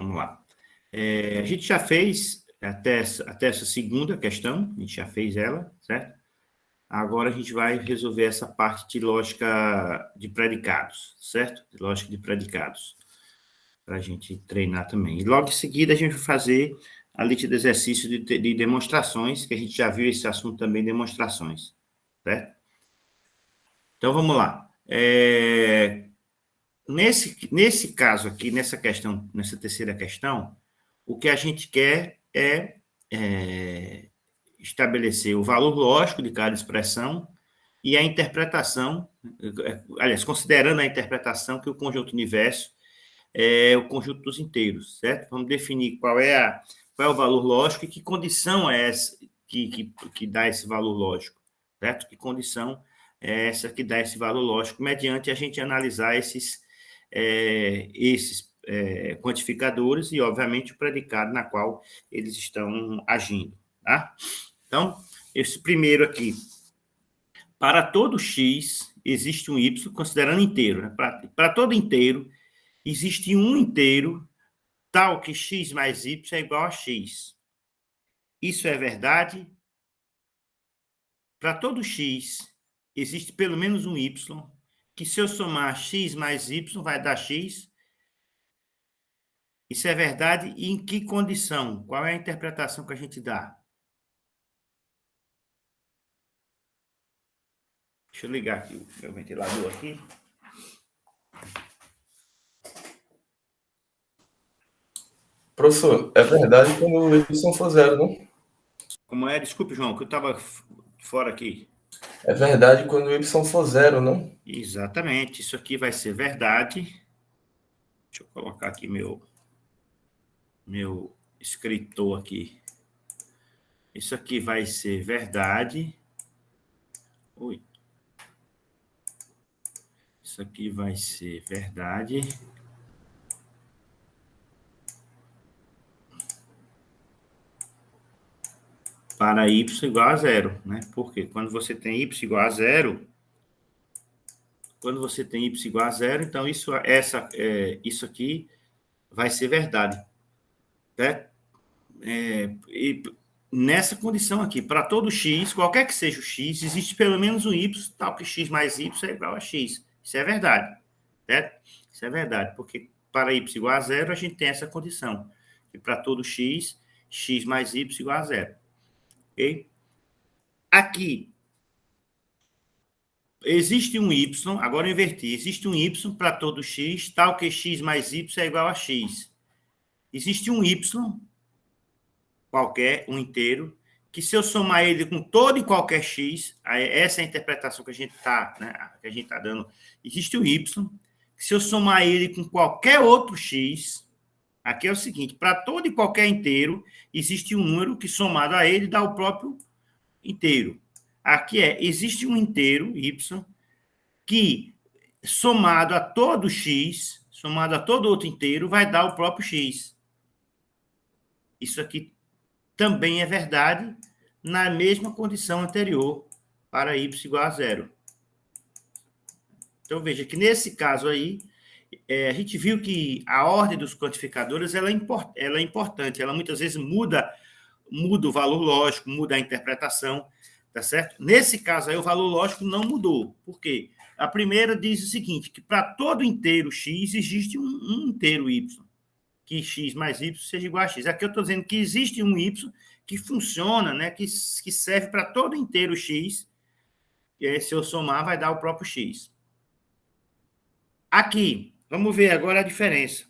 Vamos lá. A gente já fez até essa segunda questão, a gente já fez ela, certo? Agora a gente vai resolver essa parte de lógica de predicados, certo? De lógica de predicados, para a gente treinar também. E logo em seguida a gente vai fazer a lista de exercícios de demonstrações, que a gente já viu esse assunto também, demonstrações, certo? Então, vamos lá. Nesse caso aqui, nessa questão, nessa terceira questão, o que a gente quer é estabelecer o valor lógico de cada expressão e a interpretação, aliás, considerando a interpretação que o conjunto universo é o conjunto dos inteiros, certo? Vamos definir qual é o valor lógico e que condição é essa que dá esse valor lógico, certo? Que condição é essa que dá esse valor lógico, mediante a gente analisar esses quantificadores e, obviamente, o predicado na qual eles estão agindo, tá? Então, esse primeiro aqui, para todo x existe um y, considerando inteiro, né? Para todo inteiro, existe um inteiro tal que x mais y é igual a x. Isso é verdade? Para todo x, existe pelo menos um y, que se eu somar x mais y vai dar x. Isso é verdade e em que condição? Qual é a interpretação que a gente dá? Deixa eu ligar aqui o meu ventilador aqui. Professor, é verdade quando o y for zero, não? Como é? Desculpe, João, que eu estava fora aqui. É verdade quando o y for zero, não? Exatamente. Isso aqui vai ser verdade. Deixa eu colocar aqui meu escritor aqui. Isso aqui vai ser verdade. Ui. Isso aqui vai ser verdade. Para y igual a zero, né? Porque quando você tem y igual a zero, então isso aqui vai ser verdade, certo? E nessa condição aqui, para todo x, qualquer que seja o x, existe pelo menos um y, tal que x mais y é igual a x. Isso é verdade, certo? Isso é verdade, porque para y igual a zero, a gente tem essa condição, que para todo x, x mais y igual a zero. Ok? Aqui, existe um y, agora eu inverti, existe um y para todo x, tal que x mais y é igual a x. Existe um y qualquer, um inteiro, que se eu somar ele com todo e qualquer x, essa é a interpretação que a gente está dando, existe o y, que se eu somar ele com qualquer outro x, aqui é o seguinte, para todo e qualquer inteiro, existe um número que somado a ele dá o próprio inteiro. Aqui existe um inteiro, y, que somado a todo x, somado a todo outro inteiro, vai dar o próprio x. Isso aqui também é verdade na mesma condição anterior para y igual a zero. Então, veja que nesse caso aí, a gente viu que a ordem dos quantificadores ela é importante, ela muitas vezes muda o valor lógico, muda a interpretação, tá certo? Nesse caso aí, o valor lógico não mudou. Por quê? A primeira diz o seguinte, que para todo inteiro x existe um inteiro y, que x mais y seja igual a x. Aqui eu estou dizendo que existe um y que funciona, né, que serve para todo inteiro x, e aí, se eu somar, vai dar o próprio x. Aqui, vamos ver agora a diferença.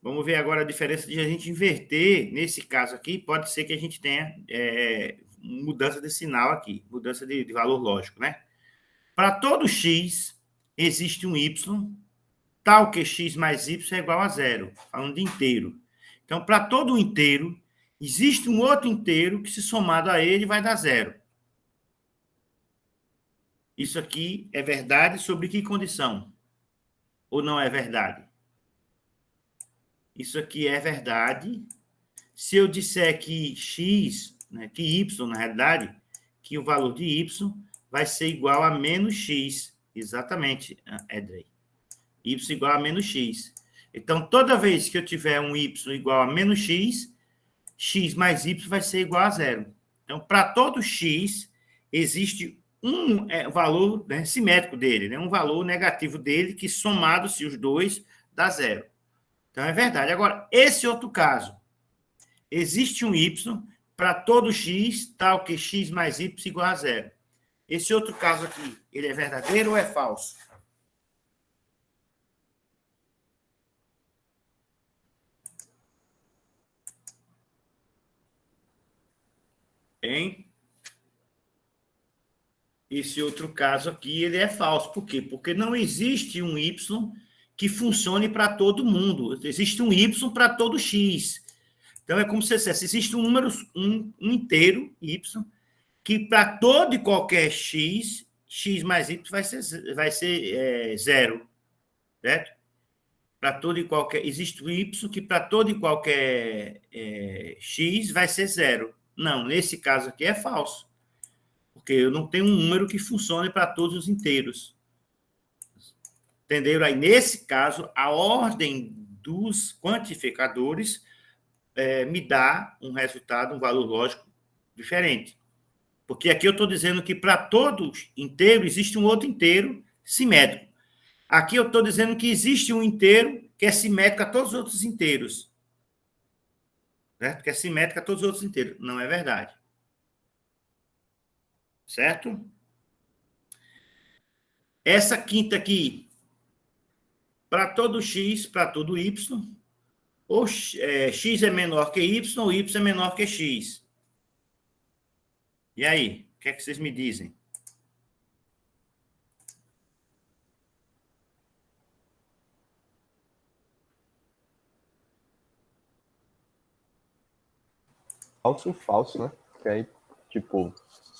Vamos ver agora a diferença de a gente inverter, nesse caso aqui, pode ser que a gente tenha mudança de sinal aqui, mudança de valor lógico, né? Para todo x, existe um y, tal que x mais y é igual a zero, falando de inteiro. Então, para todo inteiro, existe um outro inteiro que, se somado a ele, vai dar zero. Isso aqui é verdade sobre que condição? Ou não é verdade? Isso aqui é verdade se eu disser que x, né, que y, na realidade, que o valor de y vai ser igual a menos x. Exatamente, Edrei. Y igual a menos x. Então, toda vez que eu tiver um y igual a menos x, x mais y vai ser igual a zero. Então, para todo x, existe um valor, né, simétrico dele, né, um valor negativo dele, que somado-se os dois, dá zero. Então, é verdade. Agora, esse outro caso, existe um y para todo x, tal que x mais y igual a zero. Esse outro caso aqui, ele é verdadeiro ou é falso? Hein? Esse outro caso aqui, ele é falso. Por quê? Porque não existe um y que funcione para todo mundo. Existe um y para todo x. Então, é como se dissesse, existe um número, um inteiro, y, que para todo e qualquer x, x mais y vai ser zero, certo? Para todo e qualquer... Existe um y que para todo e qualquer x vai ser zero. Não, nesse caso aqui é falso. Porque eu não tenho um número que funcione para todos os inteiros. Entenderam? Aí, nesse caso, a ordem dos quantificadores me dá um resultado, um valor lógico diferente. Porque aqui eu estou dizendo que para todo inteiro existe um outro inteiro simétrico. Aqui eu estou dizendo que existe um inteiro que é simétrico a todos os outros inteiros. Certo? Que é simétrico a todos os outros inteiros. Não é verdade. Certo? Essa quinta aqui, para todo x, para todo y, ou x é menor que y, ou y é menor que x. E aí? O que é que vocês me dizem? Falso, né? Porque aí, tipo,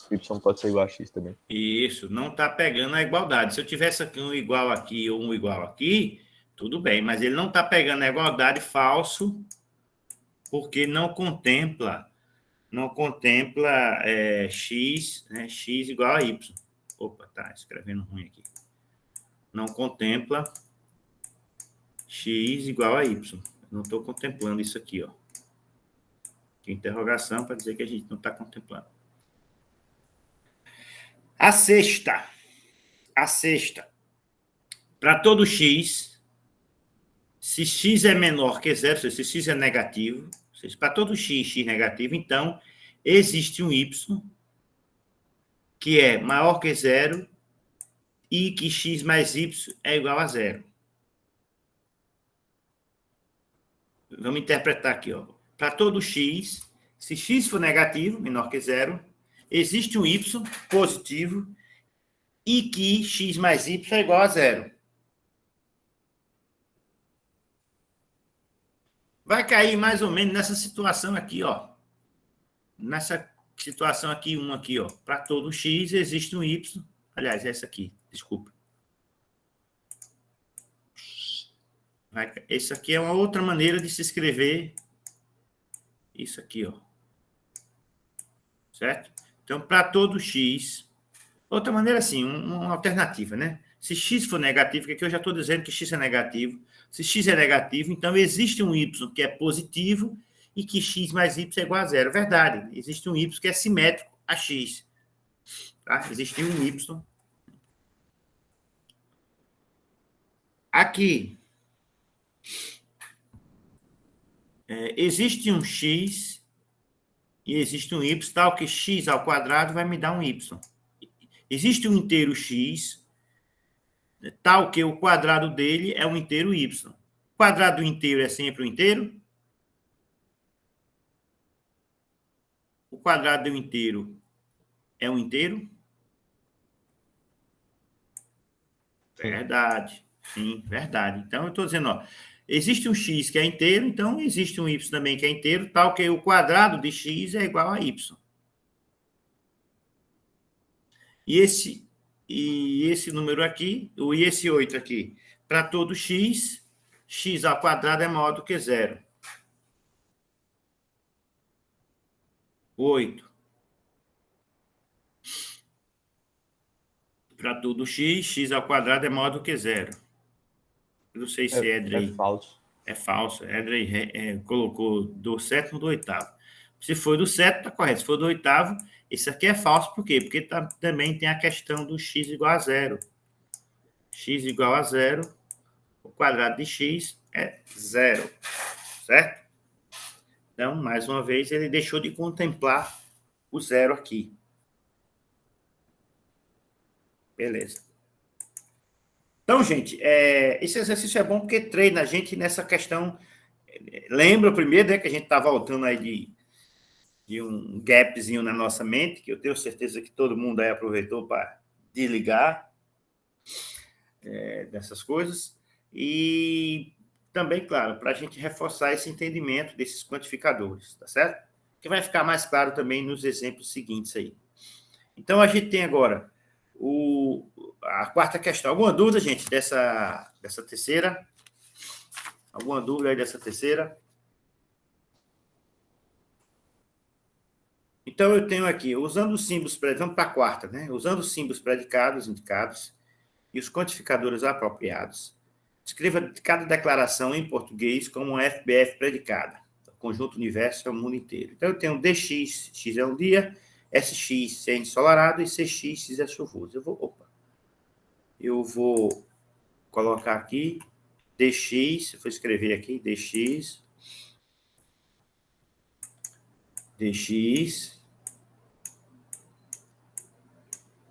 y pode ser igual a x também. Isso, não está pegando a igualdade. Se eu tivesse aqui um igual aqui ou um igual aqui, tudo bem, mas ele não está pegando a igualdade, falso, porque não contempla x, né, x igual a y. Opa, tá escrevendo ruim aqui. Não contempla x igual a y. Não estou contemplando isso aqui, ó. Que interrogação para dizer que a gente não está contemplando. A sexta. Para todo x, se x é menor que zero, se x é negativo, para todo x negativo, então existe um y que é maior que zero e que x mais y é igual a zero. Vamos interpretar aqui, ó. Para todo x, se x for negativo, menor que zero, existe um y positivo e que x mais y é igual a zero. Vai cair mais ou menos nessa situação aqui, ó. Nessa situação aqui, aqui, ó. Para todo x existe um y. Aliás, essa aqui, desculpa. Essa aqui é uma outra maneira de se escrever isso aqui, ó. Certo? Então, para todo x, outra maneira assim, uma alternativa, né? Se x for negativo, que aqui eu já estou dizendo que x é negativo. Se x é negativo, então existe um y que é positivo e que x mais y é igual a zero. Verdade, existe um y que é simétrico a x. Tá? Existe um y. Aqui, existe um x e existe um y, tal que x ao quadrado vai me dar um y. Existe um inteiro x, tal que o quadrado dele é um inteiro y. O quadrado inteiro é sempre um inteiro? O quadrado do inteiro é um inteiro? Verdade. Sim, verdade. Então, eu estou dizendo, ó, existe um x que é inteiro, então existe um y também que é inteiro, tal que o quadrado de x é igual a y. E esse número aqui, e esse 8 aqui, para todo x, x ao quadrado é maior do que zero. 8. Para todo x, x ao quadrado é maior do que zero. Eu não sei se é falso. É falso. Edrey colocou do sétimo do oitavo. Se for do sétimo, está correto. Se for do oitavo, esse aqui é falso. Por quê? Porque também tem a questão do x igual a zero. X igual a zero, o quadrado de x é zero. Certo? Então, mais uma vez, ele deixou de contemplar o zero aqui. Beleza. Então, gente, esse exercício é bom porque treina a gente nessa questão. Lembra primeiro, né, que a gente está voltando aí de um gapzinho na nossa mente, que eu tenho certeza que todo mundo aí aproveitou para desligar dessas coisas. E também, claro, para a gente reforçar esse entendimento desses quantificadores, tá certo? Que vai ficar mais claro também nos exemplos seguintes aí. Então, a gente tem agora a quarta questão. Alguma dúvida, gente, dessa terceira? Alguma dúvida aí dessa terceira? Então, eu tenho aqui, usando os símbolos predicados, vamos para a quarta, né? Usando os símbolos predicados indicados e os quantificadores apropriados, escreva cada declaração em português como uma FBF predicada. O conjunto universo é o mundo inteiro. Então, eu tenho DX, X é um dia, SX é ensolarado e CX, X é chuvoso. Eu vou colocar aqui DX, vou escrever aqui DX,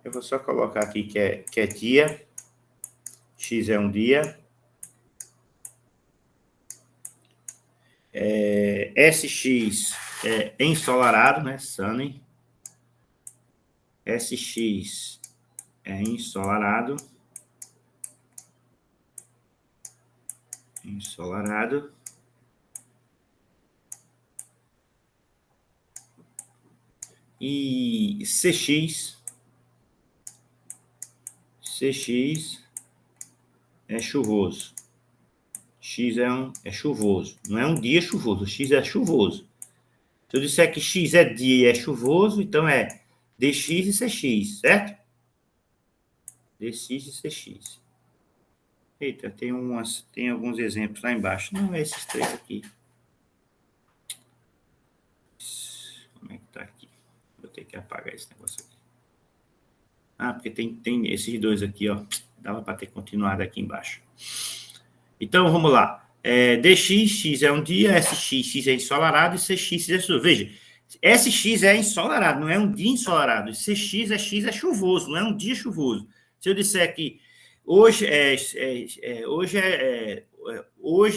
eu vou só colocar aqui que é dia, X é um dia, SX é ensolarado, né, sunny, SX é ensolarado, e CX é chuvoso. X é chuvoso. Não é um dia chuvoso, X é chuvoso. Se eu disser que X é dia e é chuvoso, então é DX e CX, certo? DX e CX. Eita, tem alguns exemplos lá embaixo. Não é esses três aqui. Como é que tá aqui? Vou ter que apagar esse negócio aqui. Ah, porque tem esses dois aqui, ó. Dava para ter continuado aqui embaixo. Então, vamos lá. DX, X é um dia, SX, X é ensolarado e CX é chuvoso. Veja, SX é ensolarado, não é um dia ensolarado. CX X é chuvoso, não é um dia chuvoso. Se eu disser que hoje é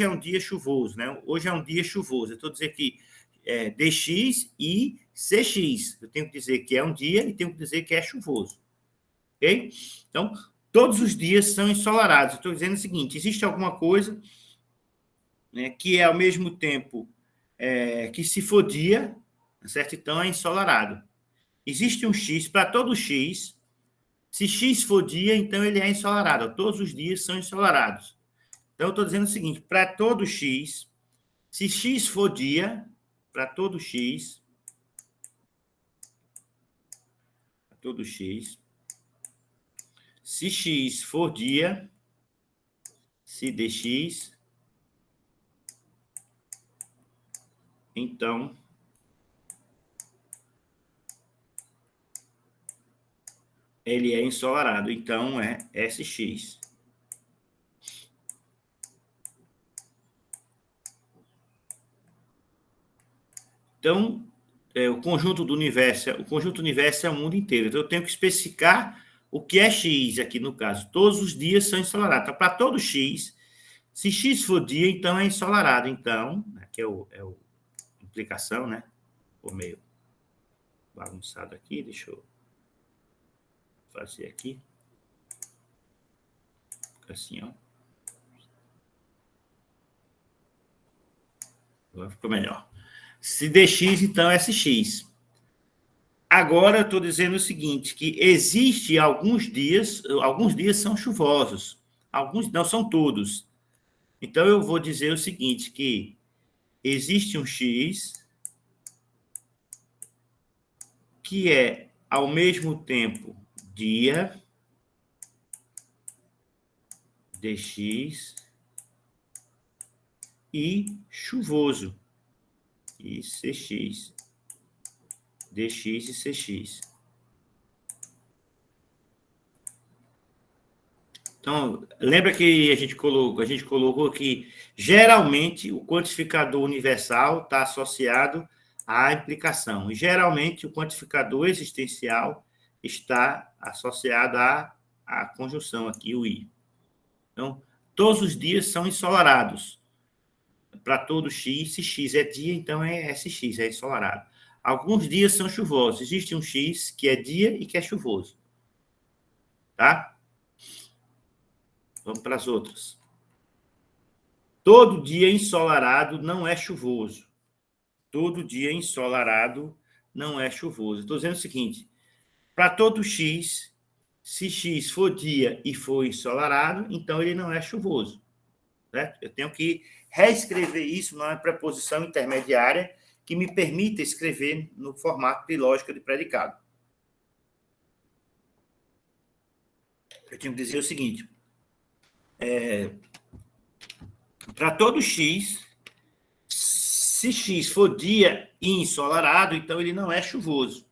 um dia chuvoso, né? Hoje é um dia chuvoso. Eu estou dizendo que DX e CX. Eu tenho que dizer que é um dia e tenho que dizer que é chuvoso. Ok? Então, todos os dias são ensolarados. Estou dizendo o seguinte: existe alguma coisa, né, que é ao mesmo tempo que se for dia, certo? Então é ensolarado. Existe um X para todo X. Se X for dia, então ele é ensolarado. Todos os dias são ensolarados. Então, eu estou dizendo o seguinte: para todo X, se X for dia, para todo X, se X for dia, se dx, então ele é ensolarado. Então é SX. Então, o conjunto universo é o mundo inteiro. Então, eu tenho que especificar o que é X aqui no caso. Todos os dias são ensolarados. Então, para todo X, se X for dia, então é ensolarado. Então, aqui é a implicação, né? Ficou meio bagunçado aqui. Deixa eu fazer aqui. Assim, ó. Agora ficou melhor. Se dx, então é SX. Agora eu estou dizendo o seguinte, que existe alguns dias são chuvosos, alguns não são todos. Então eu vou dizer o seguinte, que existe um X que é ao mesmo tempo dia dx e chuvoso. E CX. DX e CX. Então, lembra que a gente colocou que, geralmente, o quantificador universal está associado à implicação. E, geralmente, o quantificador existencial está associado à conjunção aqui, o I. Então, todos os dias são ensolarados. Para todo X, se X é dia, então é SX, é ensolarado. Alguns dias são chuvosos. Existe um X que é dia e que é chuvoso. Tá? Vamos para as outras. Todo dia ensolarado não é chuvoso. Todo dia ensolarado não é chuvoso. Estou dizendo o seguinte: para todo X, se X for dia e for ensolarado, então ele não é chuvoso. Certo? Eu tenho que reescrever isso numa preposição intermediária que me permita escrever no formato de lógica de predicado. Eu tenho que dizer o seguinte: para todo X, se X for dia e ensolarado, então ele não é chuvoso.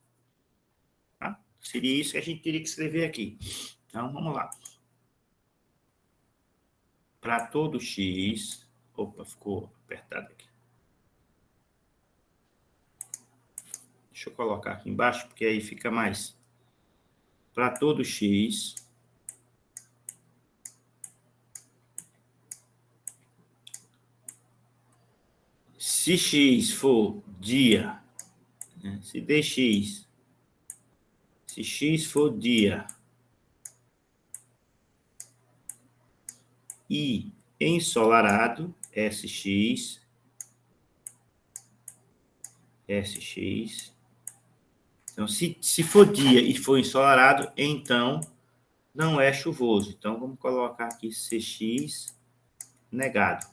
Tá? Seria isso que a gente teria que escrever aqui. Então, vamos lá. Para todo X... Opa, ficou apertado aqui. Deixa eu colocar aqui embaixo, porque aí fica mais. Para todo X... Se X for dia, né? Se dx, se X for dia e ensolarado, SX, então, se for dia e for ensolarado, então não é chuvoso. Então, vamos colocar aqui CX negado.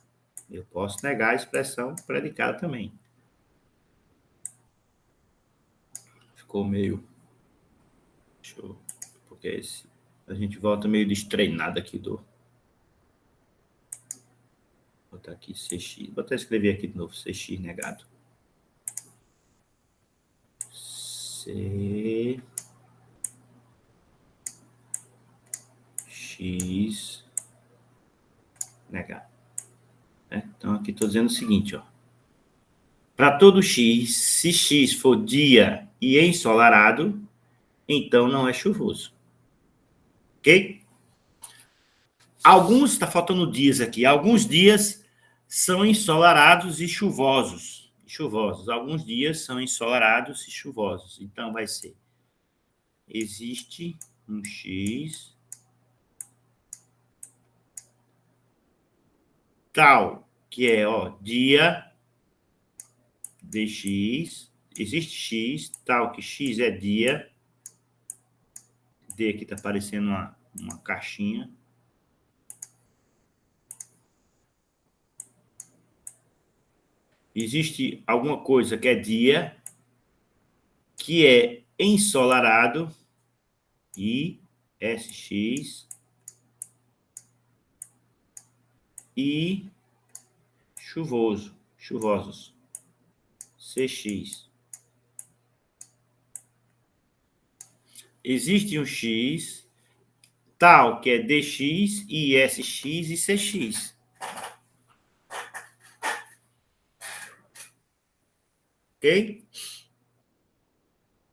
Eu posso negar a expressão predicada também. Ficou meio... Deixa eu... Porque a gente volta meio destreinado aqui do... Vou botar aqui CX. Vou até escrever aqui de novo, CX negado. CX negado. Então, aqui estou dizendo o seguinte, ó. Para todo X, se X for dia e ensolarado, então não é chuvoso. Ok? Está faltando dias aqui. Alguns dias são ensolarados e chuvosos. Alguns dias são ensolarados e chuvosos. Então, vai ser: existe um X tal, que é, ó, dia dx, existe X, tal que X é dia, D aqui está aparecendo uma caixinha, existe alguma coisa que é dia, que é ensolarado, I, SX, e chuvosos, CX. Existe um X tal que é DX, ISX e CX. Ok?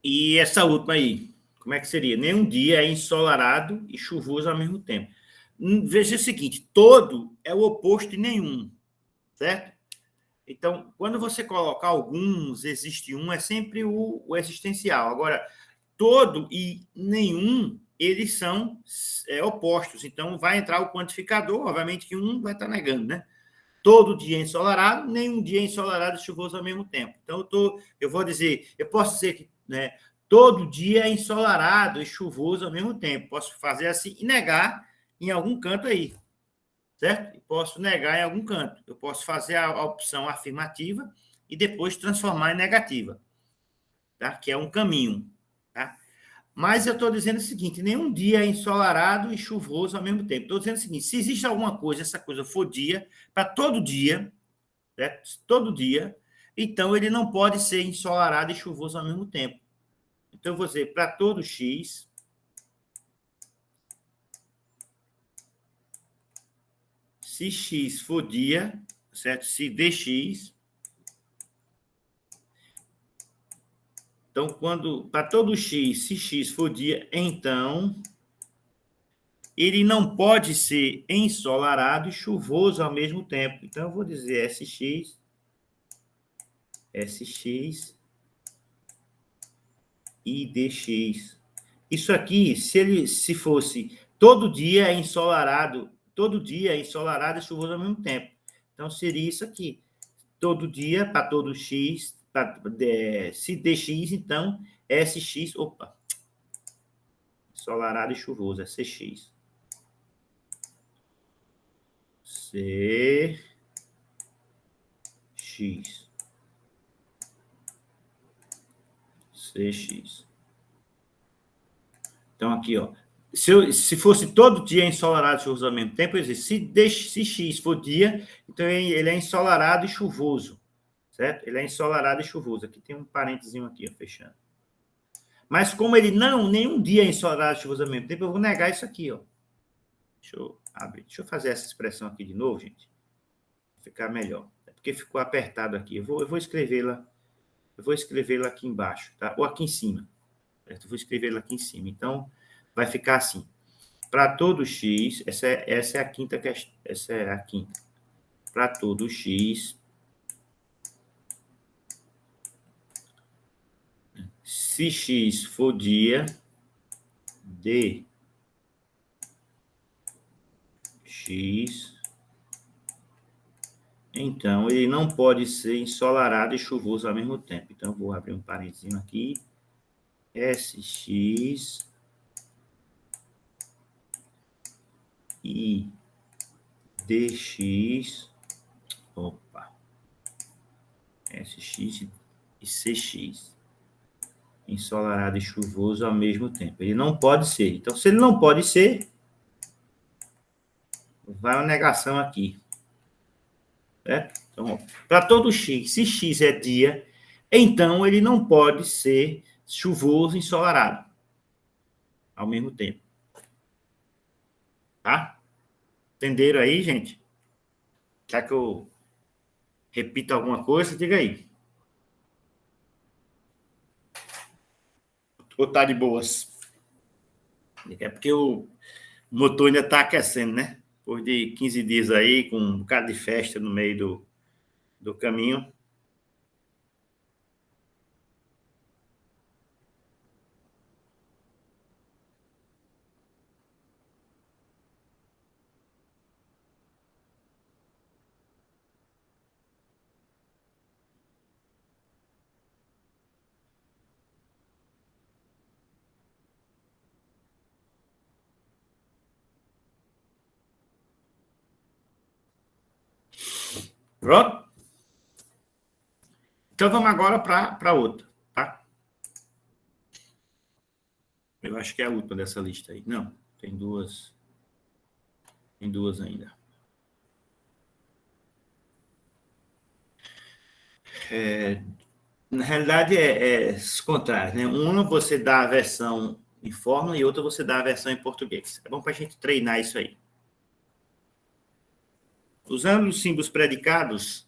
E essa última aí, como é que seria? Nenhum dia é ensolarado e chuvoso ao mesmo tempo. Veja o seguinte: todo é o oposto de nenhum, certo? Então, quando você coloca alguns, existe um, é sempre o existencial. Agora, todo e nenhum, eles são opostos. Então, vai entrar o quantificador, obviamente que um vai estar negando, né? Todo dia ensolarado, nenhum dia ensolarado e chuvoso ao mesmo tempo. Então, eu posso dizer que, né, todo dia é ensolarado e chuvoso ao mesmo tempo. Posso fazer assim e negar em algum canto aí, certo? Posso negar em algum canto. Eu posso fazer a opção afirmativa e depois transformar em negativa, tá? Que é um caminho, tá? Mas eu estou dizendo o seguinte: nenhum dia é ensolarado e chuvoso ao mesmo tempo. Estou dizendo o seguinte: se existe alguma coisa, essa coisa for dia, para todo dia, certo? Todo dia. Então, ele não pode ser ensolarado e chuvoso ao mesmo tempo. Então, eu vou dizer, para todo X, se X for dia, certo? Se dx, então, para todo X, se X for dia, então, ele não pode ser ensolarado e chuvoso ao mesmo tempo. Então, eu vou dizer SX e DX. Isso aqui, se fosse todo dia ensolarado e chuvoso ao mesmo tempo. Então, seria isso aqui. Todo dia, para todo X, se DX, então, SX, ensolarado e chuvoso, é CX. CX. Então, aqui, ó. Se fosse todo dia ensolarado e chuvoso ao mesmo tempo, se X for dia, então ele é ensolarado e chuvoso, certo? Ele é ensolarado e chuvoso. Aqui tem um parênteses aqui, ó, fechando. Mas como ele nenhum dia é ensolarado e chuvoso ao mesmo tempo, eu vou negar isso aqui, ó. Deixa eu abrir. Deixa eu fazer essa expressão aqui de novo, gente. Vai ficar melhor. É porque ficou apertado aqui. Eu vou escrevê-la. Eu vou escrevê-la aqui embaixo, tá? Ou aqui em cima. Certo? Eu vou escrevê-la aqui em cima. Então, vai ficar assim. Para todo X, essa é a quinta questão. Essa é a quinta. Para todo X, se X for dia, dx, então ele não pode ser ensolarado e chuvoso ao mesmo tempo. Então, vou abrir um parênteses aqui. SX e DX, SX e CX, ensolarado e chuvoso ao mesmo tempo. Ele não pode ser. Então, se ele não pode ser, vai uma negação aqui. Certo? Então, para todo X, se X é dia, então ele não pode ser chuvoso e ensolarado ao mesmo tempo. Tá? Entenderam aí, gente? Quer que eu repita alguma coisa? Diga aí. Ou tá de boas? É porque o motor ainda está aquecendo, né? Depois de 15 dias aí, com um bocado de festa no meio do caminho. Pronto? Então vamos agora para outra, tá? Eu acho que é a última dessa lista aí. Não, tem duas. Tem duas ainda. Na realidade, é os contrários, né? Uma você dá a versão em fórmula e outra você dá a versão em português. É bom para a gente treinar isso aí. Usando os símbolos predicados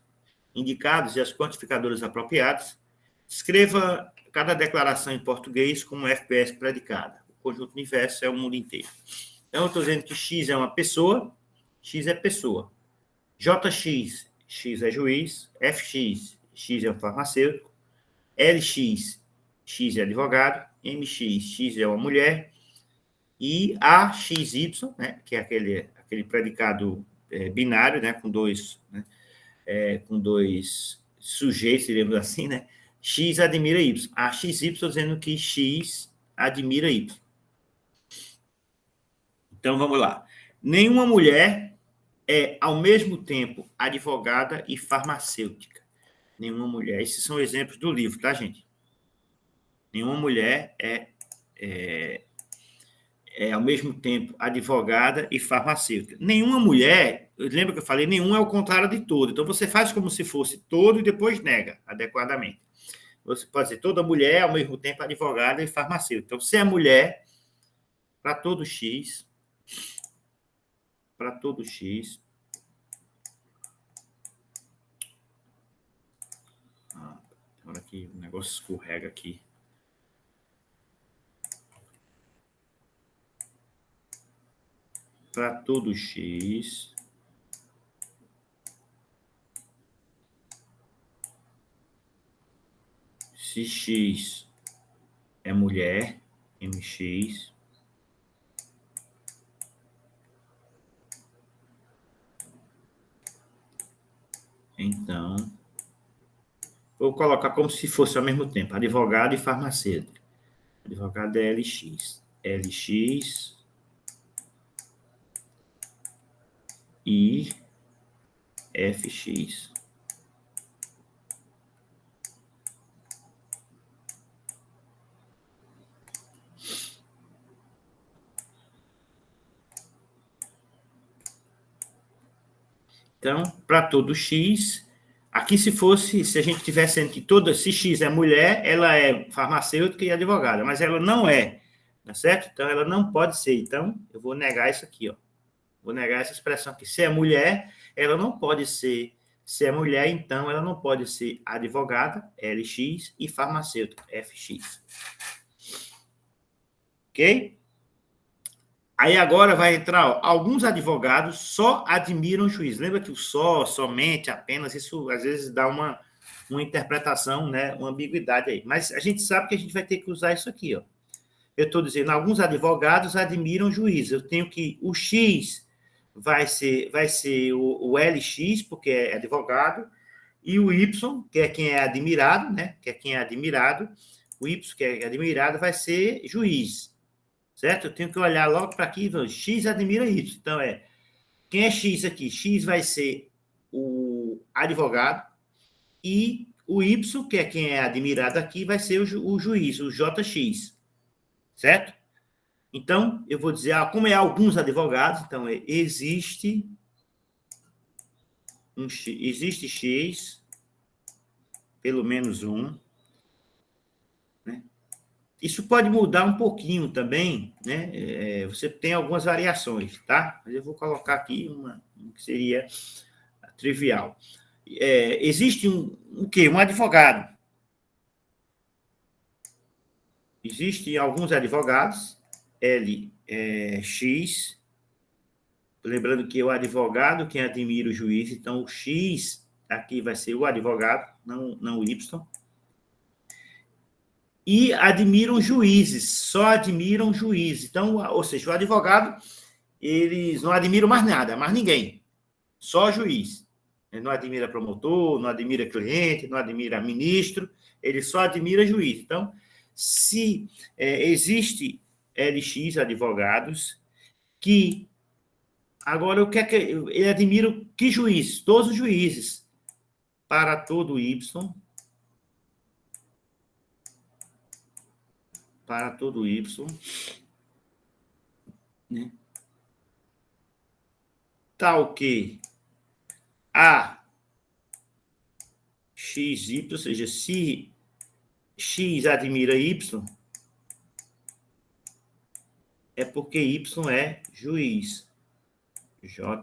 indicados e as quantificadoras apropriadas, escreva cada declaração em português como FPS predicada. O conjunto universo é o mundo inteiro. Então, eu estou dizendo que X é uma pessoa, X é pessoa. JX, X é juiz. FX, X é um farmacêutico. LX, X é advogado. MX, X é uma mulher. E AXY, né, que é aquele predicado binário, né, com dois sujeitos, diremos assim, né? X admira Y. A XY dizendo que X admira Y. Então, vamos lá. Nenhuma mulher é, ao mesmo tempo, advogada e farmacêutica. Nenhuma mulher. Esses são exemplos do livro, tá, gente? Nenhuma mulher é ao mesmo tempo, advogada e farmacêutica. Nenhuma mulher lembra que eu falei, nenhum é o contrário de todo. Então, você faz como se fosse todo e depois nega adequadamente. Você pode dizer, toda mulher, ao mesmo tempo, advogada e farmacêutica. Então, se é mulher, para todo X, agora que o negócio escorrega aqui. Para todo X, se X é mulher, MX, então, vou colocar como se fosse ao mesmo tempo, advogado e farmacêutico. Advogado é LX. LX e FX. Então, para todo X, aqui se a gente tivesse que se X é mulher, ela é farmacêutica e advogada, mas ela não é, tá certo? Então, ela não pode ser. Então, eu vou negar isso aqui, ó. Vou negar essa expressão aqui. Se é mulher, ela não pode ser. Se é mulher, então, ela não pode ser advogada, LX, e farmacêutica, FX. Ok? Aí agora vai entrar, ó, alguns advogados só admiram o juiz. Lembra que o só, somente, apenas, isso às vezes dá uma interpretação, né, uma ambiguidade aí. Mas a gente sabe que a gente vai ter que usar isso aqui, ó. Eu estou dizendo, alguns advogados admiram o juiz. Eu tenho que, o X vai ser o LX, porque é advogado, e o Y, que é quem é admirado, né, que é quem é admirado, o Y, que é admirado, vai ser juiz. Certo? Eu tenho que olhar logo para aqui, X admira Y. Então, quem é X aqui? X vai ser o advogado e o Y, que é quem é admirado aqui, vai ser o juiz, o JX. Certo? Então, eu vou dizer, como é alguns advogados, então, existe X, pelo menos um, né? Isso pode mudar um pouquinho também, né? Você tem algumas variações, tá? Mas eu vou colocar aqui uma que seria trivial. Existe o quê? Um advogado. Existem alguns advogados, LX, lembrando que o advogado, quem admira o juiz, então o X aqui vai ser o advogado, não o Y. E admiram juízes, só admiram juízes. Então, ou seja, o advogado, eles não admiram mais nada, mais ninguém, só juiz. Ele não admira promotor, não admira cliente, não admira ministro, ele só admira juiz. Então, se existe LX advogados que agora o que é que ele admira que juiz? Todos os juízes para todo Y. Para todo Y, né? Tal que A, X, Y, ou seja, se X admira Y, é porque Y é juiz. JY.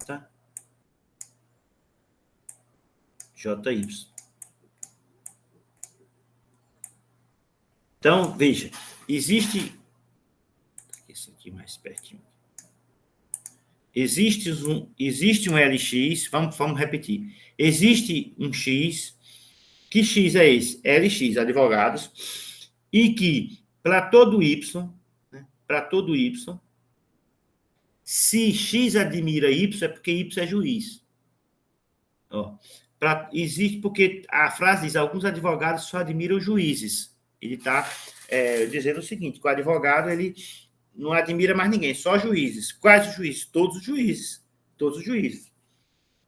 Então, veja, existe... Esse aqui mais pertinho. Existe um LX, vamos repetir. Existe um X, que X é esse? LX, advogados, e que para todo Y, né, para todo Y, se X admira Y, é porque Y é juiz. Ó, existe porque a frase diz, alguns advogados só admiram juízes. Ele está dizendo o seguinte, que o advogado, ele não admira mais ninguém, só juízes. Quais os juízes? Todos os juízes. Todos os juízes.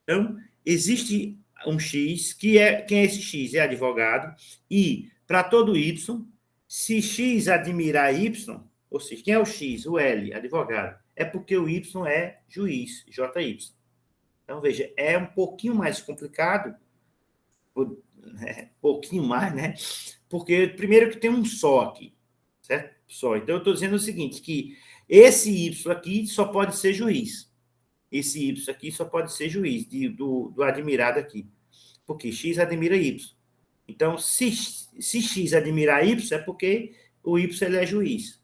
Então, existe um X, quem é esse X? É advogado, e para todo Y, se X admirar Y, ou seja, quem é o X? O L, advogado, é porque o Y é juiz, JY. Então, veja, é um pouquinho mais complicado, um pouquinho mais, né? Porque, primeiro, que tem um só aqui, certo? Só. Então, eu estou dizendo o seguinte, que esse Y aqui só pode ser juiz. Esse Y aqui só pode ser juiz do admirado aqui. Porque X admira Y. Então, se X admirar Y, é porque o Y ele é juiz.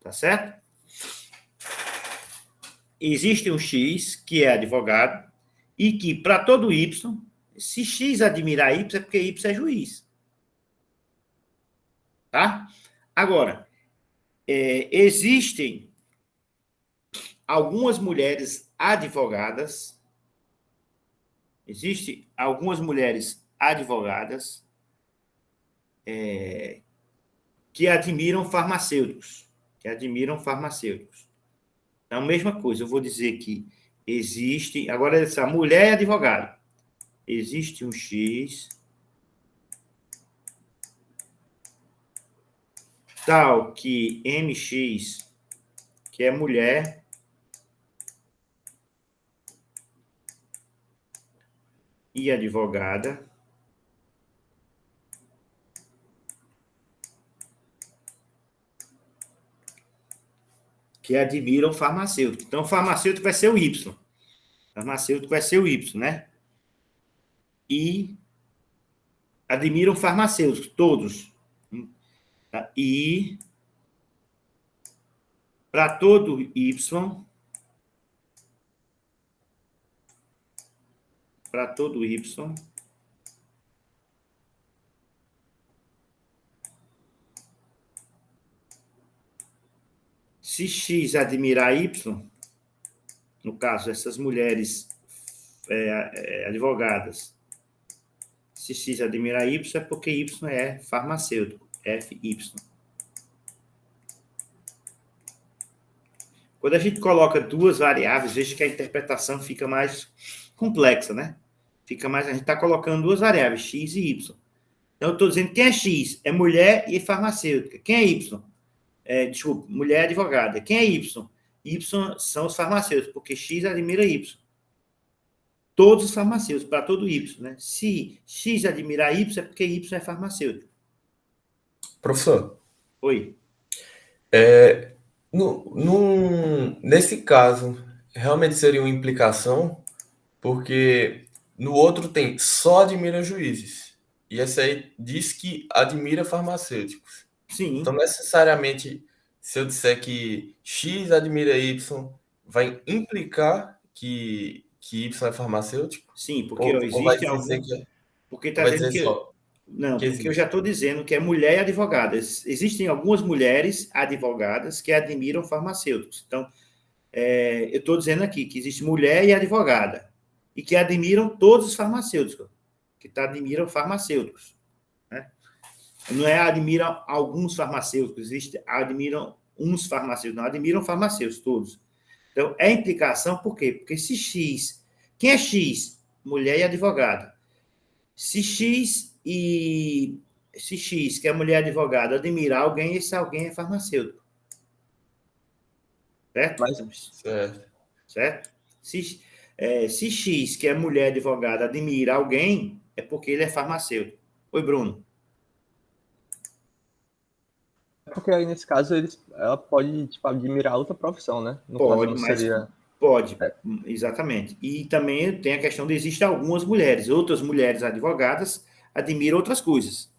Tá certo? Existe um X, que é advogado, e que, para todo Y, se X admirar Y, é porque Y é juiz. Tá? Agora, existem algumas mulheres advogadas, que admiram farmacêuticos. Então, mesma coisa, eu vou dizer que existe. Agora, essa mulher é advogada. Existe um X tal que MX, que é mulher, e advogada, que admiram farmacêutico. Então, farmacêutico vai ser o Y. Farmacêutico vai ser o Y, né? E admiram farmacêuticos, todos. E para todo Y, se X admirar Y, no caso, essas mulheres advogadas, se X admirar Y, é porque Y é farmacêutico, FY. Quando a gente coloca duas variáveis, veja que a interpretação fica mais complexa, né? A gente está colocando duas variáveis, X e Y. Então, eu estou dizendo quem é X? É mulher e farmacêutica. Quem é Y? Desculpa, mulher advogada. Quem é Y? Y são os farmacêuticos, porque X admira Y. Todos os farmacêuticos, para todo Y, né? Se X admirar Y, é porque Y é farmacêutico. Professor, Oi. nesse caso, realmente seria uma implicação, porque no outro tem só admira juízes. E esse aí diz que admira farmacêuticos. Sim. Então, necessariamente, se eu disser que X admira Y, vai implicar que Y é farmacêutico? Sim, porque Ou vai existe dizer algum. que Porque ou está vai dizendo dizer que. só Não, que porque eu já existe? estou dizendo que é mulher e advogada. Existem algumas mulheres advogadas que admiram farmacêuticos. Então, eu estou dizendo aqui que existe mulher e advogada, e que admiram todos os farmacêuticos, admiram farmacêuticos. Né? Não é admiram alguns farmacêuticos, admiram uns farmacêuticos, não, admiram farmacêuticos todos. Então, é implicação por quê? Porque se X. Quem é X? Mulher e advogada. Se X, que é mulher advogada, admirar alguém, esse alguém é farmacêutico. Certo? Certo. Certo? Se X, que é mulher advogada, admira alguém, é porque ele é farmacêutico. Oi, Bruno. Porque aí, nesse caso, ela pode, tipo, admirar outra profissão, né? No caso, Pode, não mas seria... pode, exatamente. E também tem a questão de existem algumas mulheres, outras mulheres advogadas admiram outras coisas.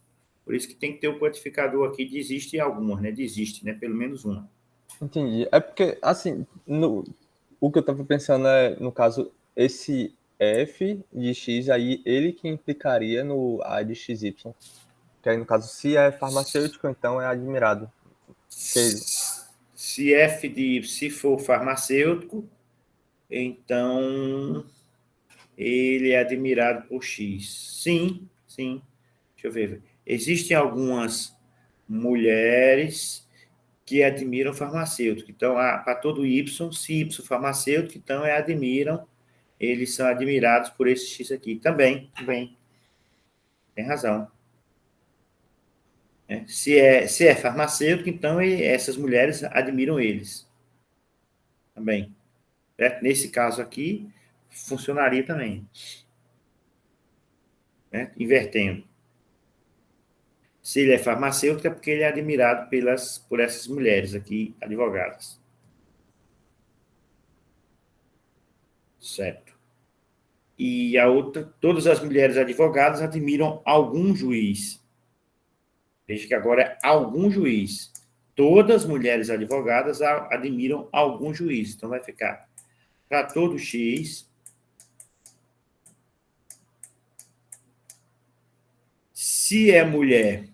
Por isso que tem que ter o quantificador aqui de existe algumas, né? Existe, né? Pelo menos uma. Entendi. É porque, assim, o que eu tava pensando é, no caso, esse F de X aí, ele que implicaria no A de XY. Que aí, no caso, se é farmacêutico, então é admirado. Que... Se for farmacêutico, então ele é admirado por X. Sim, sim. Deixa eu ver. Existem algumas mulheres que admiram farmacêutico. Então, para todo Y, se Y farmacêutico, então eles são admirados por esse X aqui. Também. Tem razão. Se é farmacêutico, então essas mulheres admiram eles. Também. certo? Nesse caso aqui, funcionaria também. Né? Invertendo. Se ele é farmacêutico, é porque ele é admirado por essas mulheres aqui, advogadas. Certo. E a outra, todas as mulheres advogadas admiram algum juiz. Veja que agora é algum juiz. Todas as mulheres advogadas admiram algum juiz. Então vai ficar para todo X. Se é mulher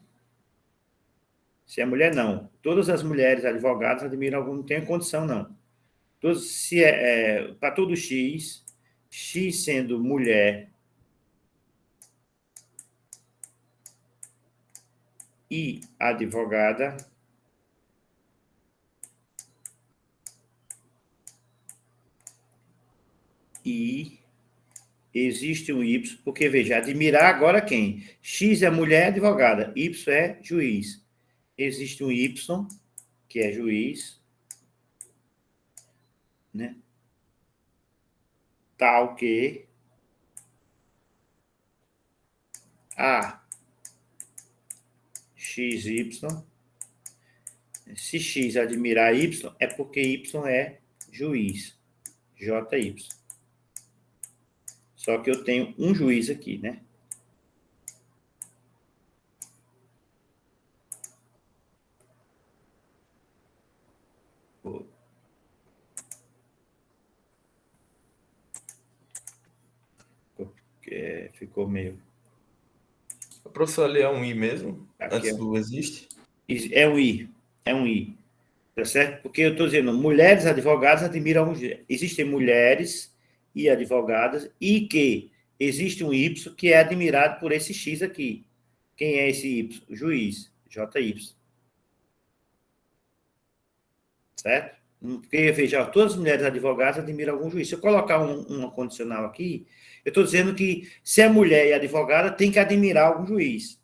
não. Todas as mulheres advogadas admiram algum, não tem condição, não. Se para todo X, X sendo mulher e advogada, e existe um Y, porque, veja, admirar agora quem? X é mulher advogada, Y é juiz. Existe um Y, que é juiz, né? Tal que A XY. Se X admirar Y, é porque Y é juiz, JY. Só que eu tenho um juiz aqui, né? Ficou meio... O professor ali é um I mesmo? Aqui Antes do existe? é um I, é um I. Tá certo? Porque eu estou dizendo, mulheres advogadas admiram... Existem mulheres e advogadas e que existe um Y que é admirado por esse X aqui. Quem é esse Y? O juiz, JY. Certo? Porque, veja, todas as mulheres advogadas admiram algum juiz. Se eu colocar uma condicional aqui, eu estou dizendo que se é mulher e advogada, tem que admirar algum juiz.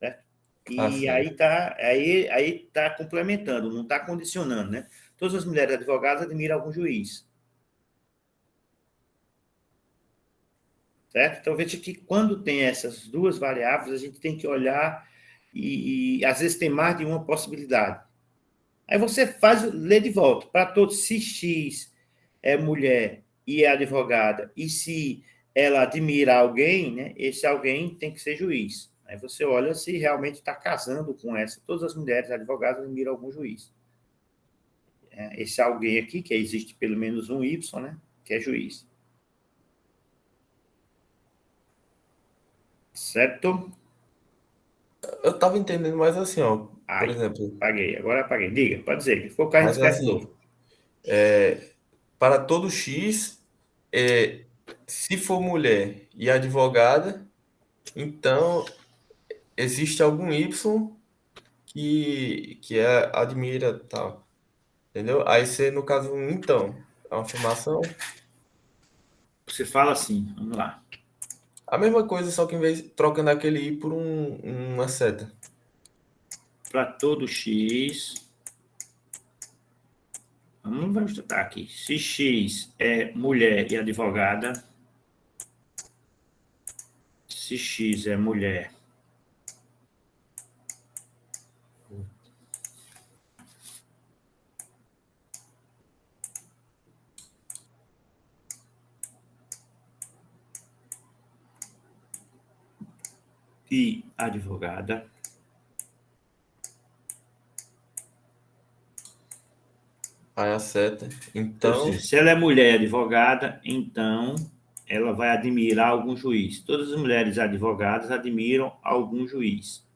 Certo? E aí tá complementando, não está condicionando, né? Todas as mulheres advogadas admiram algum juiz. Certo? Então, veja que quando tem essas duas variáveis, a gente tem que olhar e às vezes tem mais de uma possibilidade. Aí você lê de volta. Para todos, se X é mulher e é advogada, e se ela admira alguém, né, esse alguém tem que ser juiz. Aí você olha se realmente está casando com essa. Todas as mulheres advogadas admiram algum juiz. Esse alguém aqui, que existe pelo menos um Y, né, que é juiz. Certo? Eu tava entendendo mais assim, ó. Por Ai, exemplo, apaguei. Agora apaguei. Diga, pode dizer. Se for cair, a gente mas escreve de assim, novo. para todo X, se for mulher e advogada, então existe algum Y que admira tal. Entendeu? Aí você, no caso, então, é uma afirmação. Você fala assim, vamos lá. A mesma coisa, só que em vez trocando aquele I por uma seta. Para todo X, vamos estudar aqui. Se X é mulher e advogada, se X é mulher e advogada, Aí a seta. então, Então, se ela é mulher e advogada, então ela vai admirar algum juiz. Todas as mulheres advogadas admiram algum juiz.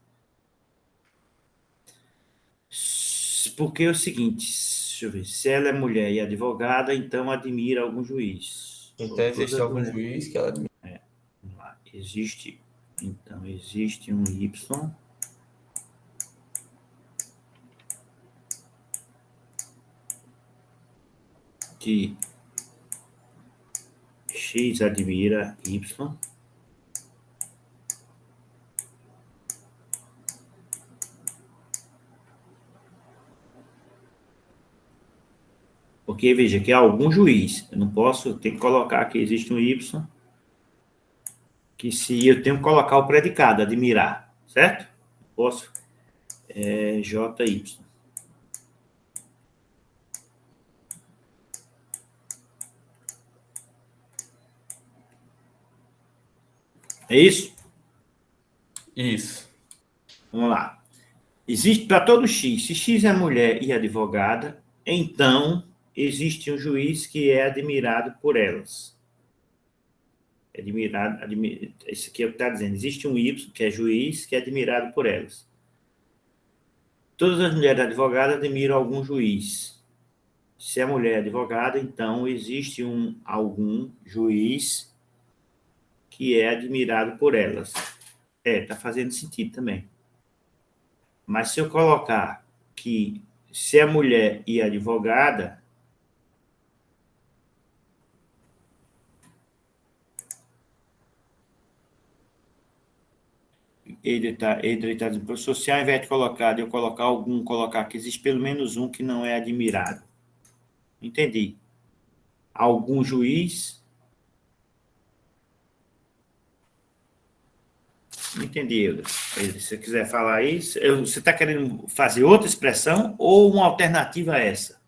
Porque é o seguinte, deixa eu ver, se ela é mulher e advogada, então admira algum juiz. então existe Todas as algum mulheres. juiz que ela admira. Vamos lá. Existe um Y que X admira Y. Porque, veja, que é algum juiz. Eu não posso, eu tenho que colocar que existe um Y, que se eu tenho que colocar o predicado, admirar, certo? Posso, JY. É isso? Isso. Vamos lá. Existe para todo X. Se X é mulher e advogada, então existe um juiz que é admirado por elas. Isso aqui é o que está dizendo. Existe um Y, que é juiz, que é admirado por elas. Todas as mulheres advogadas admiram algum juiz. Se é mulher advogada, então existe algum juiz que é admirado por elas. Está fazendo sentido também. Mas se eu colocar que se é mulher e advogada, ele está dizendo, professor, se ao invés de eu colocar que existe pelo menos um que não é admirado. Entendi. Algum juiz. Não entendi, Eudes. Se você quiser falar isso, você está querendo fazer outra expressão ou uma alternativa a essa?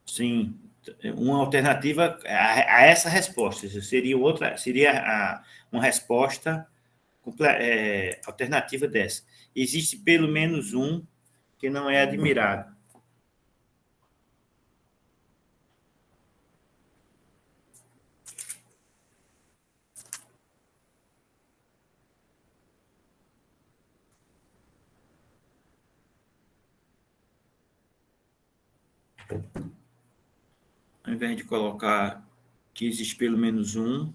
Sim, uma alternativa a essa resposta. Seria uma resposta alternativa dessa. Existe pelo menos um que não é admirado. Ao invés de colocar que existe pelo menos um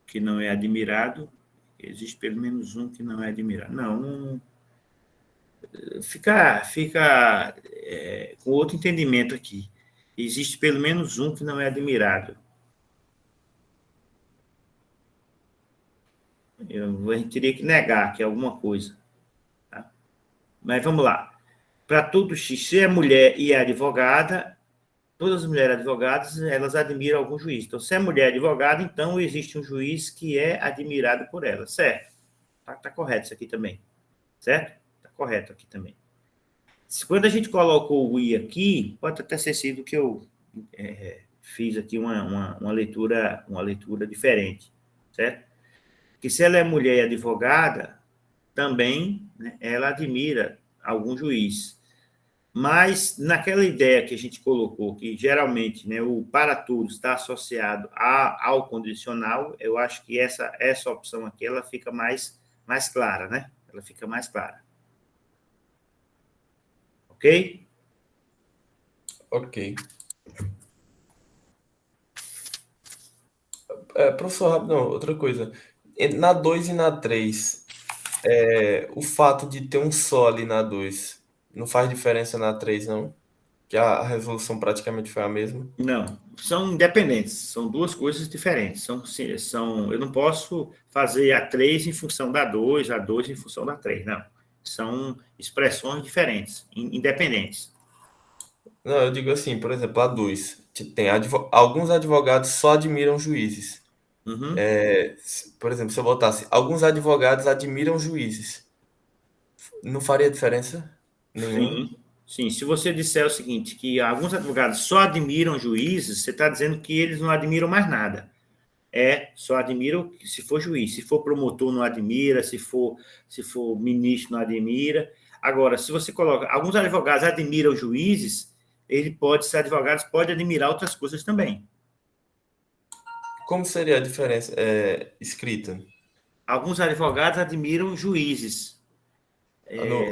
que não é admirado, existe pelo menos um que não é admirado. Não fica com outro entendimento aqui. Existe pelo menos um que não é admirado. A gente teria que negar que é alguma coisa. Tá? Mas vamos lá. Para tudo X, se é mulher e é advogada, todas as mulheres advogadas, elas admiram algum juiz. Então, se é mulher advogada, então existe um juiz que é admirado por ela, certo? Tá correto isso aqui também, certo? Tá correto aqui também. Quando a gente colocou o I aqui, pode até ter sido que eu fiz aqui uma leitura diferente, certo? Que se ela é mulher e advogada, também, né, ela admira algum juiz. Mas naquela ideia que a gente colocou, que geralmente, né, o para tudo está associado ao condicional, eu acho que essa opção aqui ela fica mais clara, né? Ela fica mais clara. Ok? Ok. Professor, rapidão, outra coisa. Na 2 e na 3, o fato de ter um só ali na 2 não faz diferença na 3 não? Que a resolução praticamente foi a mesma. Não, são independentes, são duas coisas diferentes. Eu não posso fazer a 3 em função da 2, a 2 em função da 3, não. São expressões diferentes, independentes. Não, eu digo assim, por exemplo, a 2. Tem alguns advogados só admiram juízes. Uhum. Por exemplo, se eu botasse alguns advogados admiram juízes, não faria diferença nenhuma. Sim, sim. Se você disser o seguinte, que alguns advogados só admiram juízes, você está dizendo que eles não admiram mais nada. Só admiram se for juiz. Se for promotor, não admira. Se for ministro, não admira. Agora, se você coloca... Alguns advogados admiram juízes, esses advogados podem admirar outras coisas também. Como seria a diferença escrita? Alguns advogados admiram juízes. No,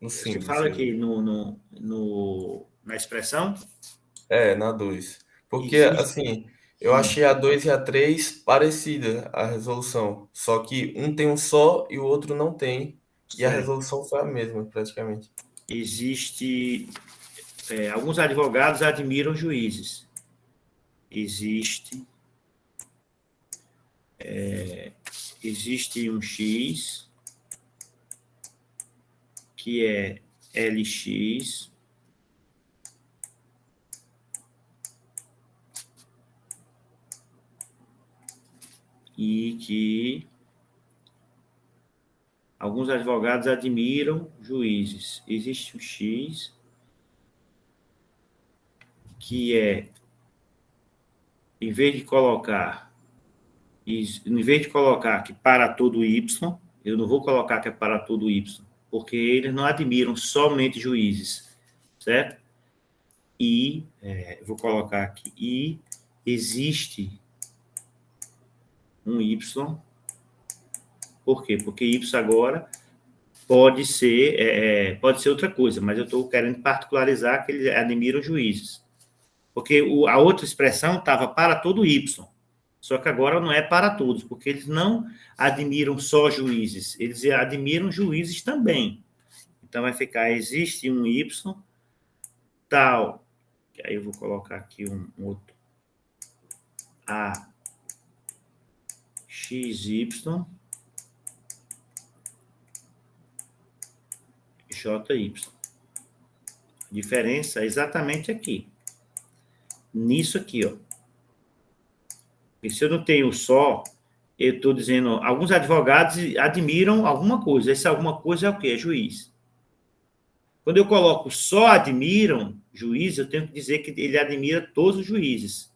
no Você símbolo fala seria. aqui na expressão, Na 2. Porque, existe... assim, eu achei a 2 e a 3 parecida a resolução. Só que um tem um só e o outro não tem. E a Certo. resolução foi a mesma, praticamente. Existe... alguns advogados admiram juízes. Existe um X que é LX e que alguns advogados admiram juízes. Existe um X que é, em vez de colocar que para todo Y, eu não vou colocar que é para todo Y, porque eles não admiram somente juízes, certo? E, vou colocar aqui, e existe um Y, por quê? Porque Y agora pode ser outra coisa, mas eu estou querendo particularizar que eles admiram juízes. Porque a outra expressão estava para todo Y, só que agora não é para todos, porque eles não admiram só juízes, eles admiram juízes também. Então, vai ficar, existe um Y tal, aí eu vou colocar aqui um outro, A, X, Y, J, Y. A diferença é exatamente aqui. Nisso aqui, ó. E se eu não tenho só, eu estou dizendo, alguns advogados admiram alguma coisa. Essa alguma coisa é o quê? É juiz. Quando eu coloco só admiram juiz, eu tenho que dizer que ele admira todos os juízes.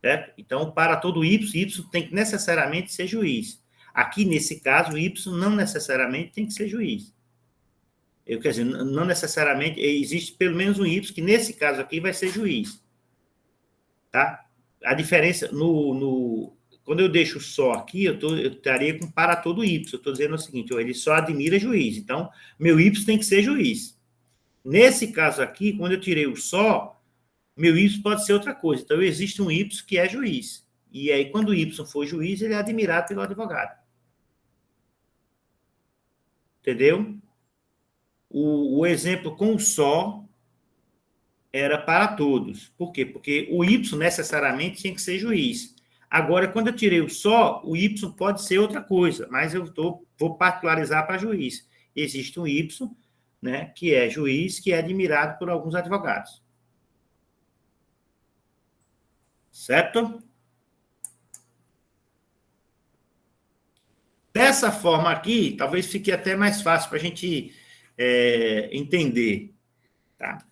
Certo? Então, para todo Y tem que necessariamente ser juiz. Aqui, nesse caso, Y não necessariamente tem que ser juiz. Quer dizer, não necessariamente, existe pelo menos um Y que, nesse caso aqui, vai ser juiz. Tá? A diferença, quando eu deixo só aqui, eu estaria com para todo Y. Eu estou dizendo o seguinte, ele só admira juiz. Então, meu Y tem que ser juiz. Nesse caso aqui, quando eu tirei o só, meu Y pode ser outra coisa. Então, existe um Y que é juiz. E aí, quando o Y for juiz, ele é admirado pelo advogado. Entendeu? O exemplo com o só era para todos. Por quê? Porque o Y necessariamente tinha que ser juiz. Agora, quando eu tirei o só, o Y pode ser outra coisa, mas vou particularizar para juiz. Existe um Y, né, que é juiz, que é admirado por alguns advogados. Certo? Dessa forma aqui, talvez fique até mais fácil para a gente entender. Tá?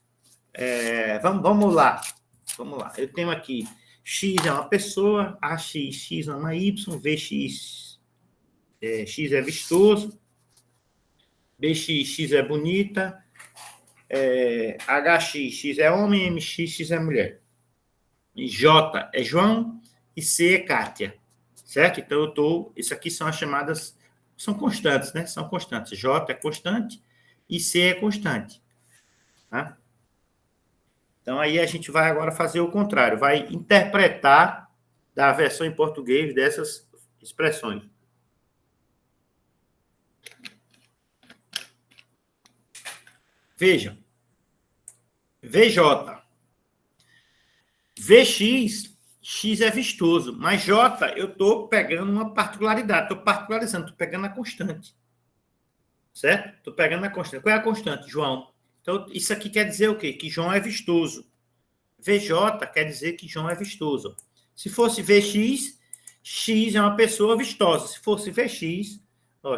Vamos lá. Vamos lá. Eu tenho aqui X é uma pessoa, AX, X é uma Y, VX, X é vistoso, BX, X é bonita, HX, X é homem, MX, X é mulher. E J é João e C é Kátia. Certo? Então, isso aqui são as chamadas, são constantes, né? São constantes. J é constante e C é constante. Tá? Então, aí a gente vai agora fazer o contrário, vai interpretar da versão em português dessas expressões. Vejam. VJ. VX, X é vistoso, mas J, eu estou pegando uma particularidade, estou particularizando, estou pegando a constante. Certo? Estou pegando a constante. Qual é a constante, João? Então, isso aqui quer dizer o quê? Que João é vistoso. VJ quer dizer que João é vistoso. Se fosse VX, X é uma pessoa vistosa. Se fosse VX,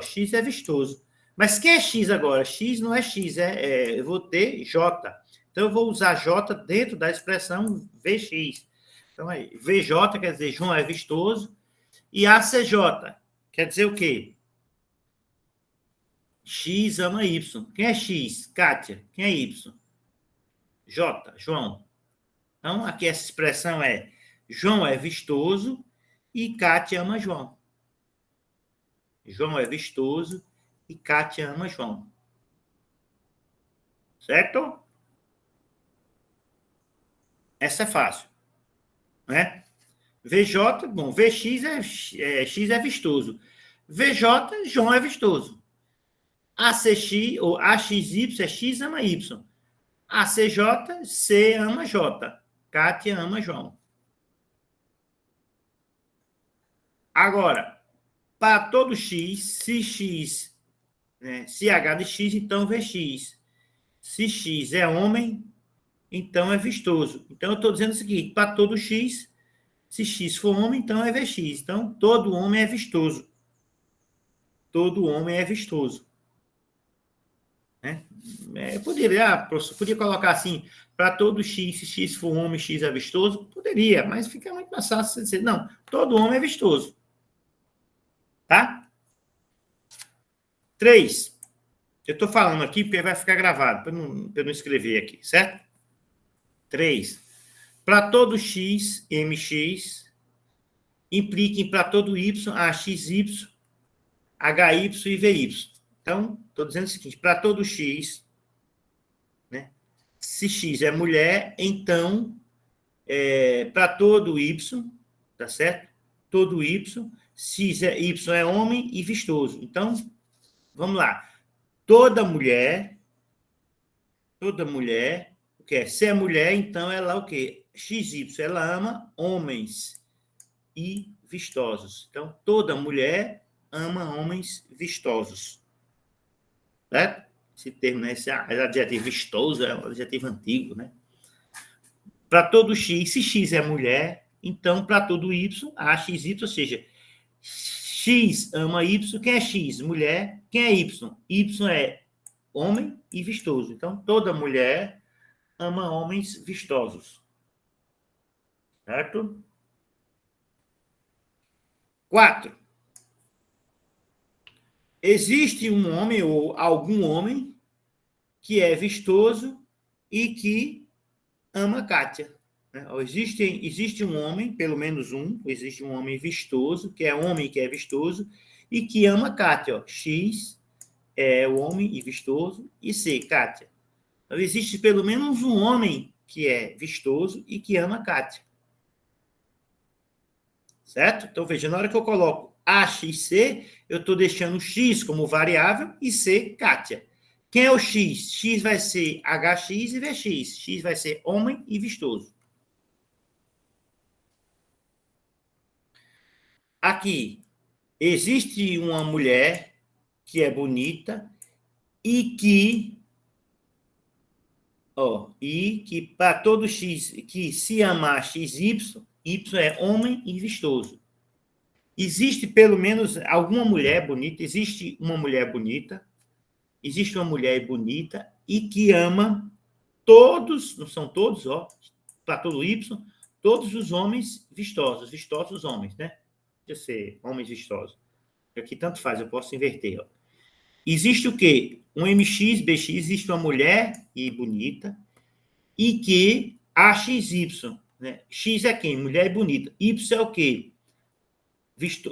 X é vistoso. Mas quem é X agora? X não é X, eu vou ter J. Então, eu vou usar J dentro da expressão VX. Então, aí, VJ quer dizer João é vistoso. E ACJ quer dizer o quê? X ama Y. Quem é X? Kátia. Quem é Y? J, João. Então, aqui essa expressão é João é vistoso e Kátia ama João. João é vistoso e Kátia ama João. Certo? Essa é fácil. Né? VJ, bom, VX X é vistoso. VJ, João é vistoso. ACX ou AXY é X ama Y. ACJ, C ama J. Kátia ama João. Agora, para todo X, se X né? Se H de X, então VX. Se X é homem, então é vistoso. Então, eu estou dizendo o seguinte, para todo X, se X for homem, então é VX. Então, todo homem é vistoso. Todo homem é vistoso. Né? Professor, podia colocar assim, para todo X, se X for homem, X é vistoso? Poderia, mas fica muito mais fácil você dizer, não, todo homem é vistoso. Tá? 3. Eu estou falando aqui porque vai ficar gravado, para eu não escrever aqui, certo? 3. Para todo X, MX, impliquem para todo Y, AXY, HY e VY. Então, estou dizendo o seguinte, para todo X, né, se X é mulher, então, para todo Y, tá certo? Todo Y, Y é homem e vistoso. Então, vamos lá. Toda mulher, o que é? Se é mulher, então ela o quê? XY, ela ama homens e vistosos. Então, toda mulher ama homens vistosos. Certo? Esse termo, né? Esse adjetivo vistoso é um adjetivo antigo, né? Para todo X, se X é mulher, então para todo Y, AXY, ou seja, X ama Y. Quem é X? Mulher. Quem é Y? Y é homem e vistoso. Então, toda mulher ama homens vistosos. Certo? 4. Existe um homem ou algum homem que é vistoso e que ama Kátia. Existe um homem, pelo menos um, existe um homem vistoso, que é homem que é vistoso, e que ama Kátia. Ó. X é o homem e vistoso, e C, Kátia. Então, existe pelo menos um homem que é vistoso e que ama Kátia. Certo? Então, veja, na hora que eu coloco A, X, C, eu estou deixando X como variável e C, Kátia. Quem é o X? X vai ser HX e VX. X vai ser homem e vistoso. Aqui, existe uma mulher que é bonita e que para todo X, que se amar XY, Y é homem e vistoso. Existe pelo menos alguma mulher bonita, existe uma mulher bonita e que ama todos, não são todos, para todo Y, todos os homens vistosos homens, né? Pode ser homens vistosos. Aqui tanto faz, eu posso inverter. Ó. Existe o quê? Um MX, BX, existe uma mulher e bonita e que AXY, né? X é quem? Mulher e bonita. Y é o quê?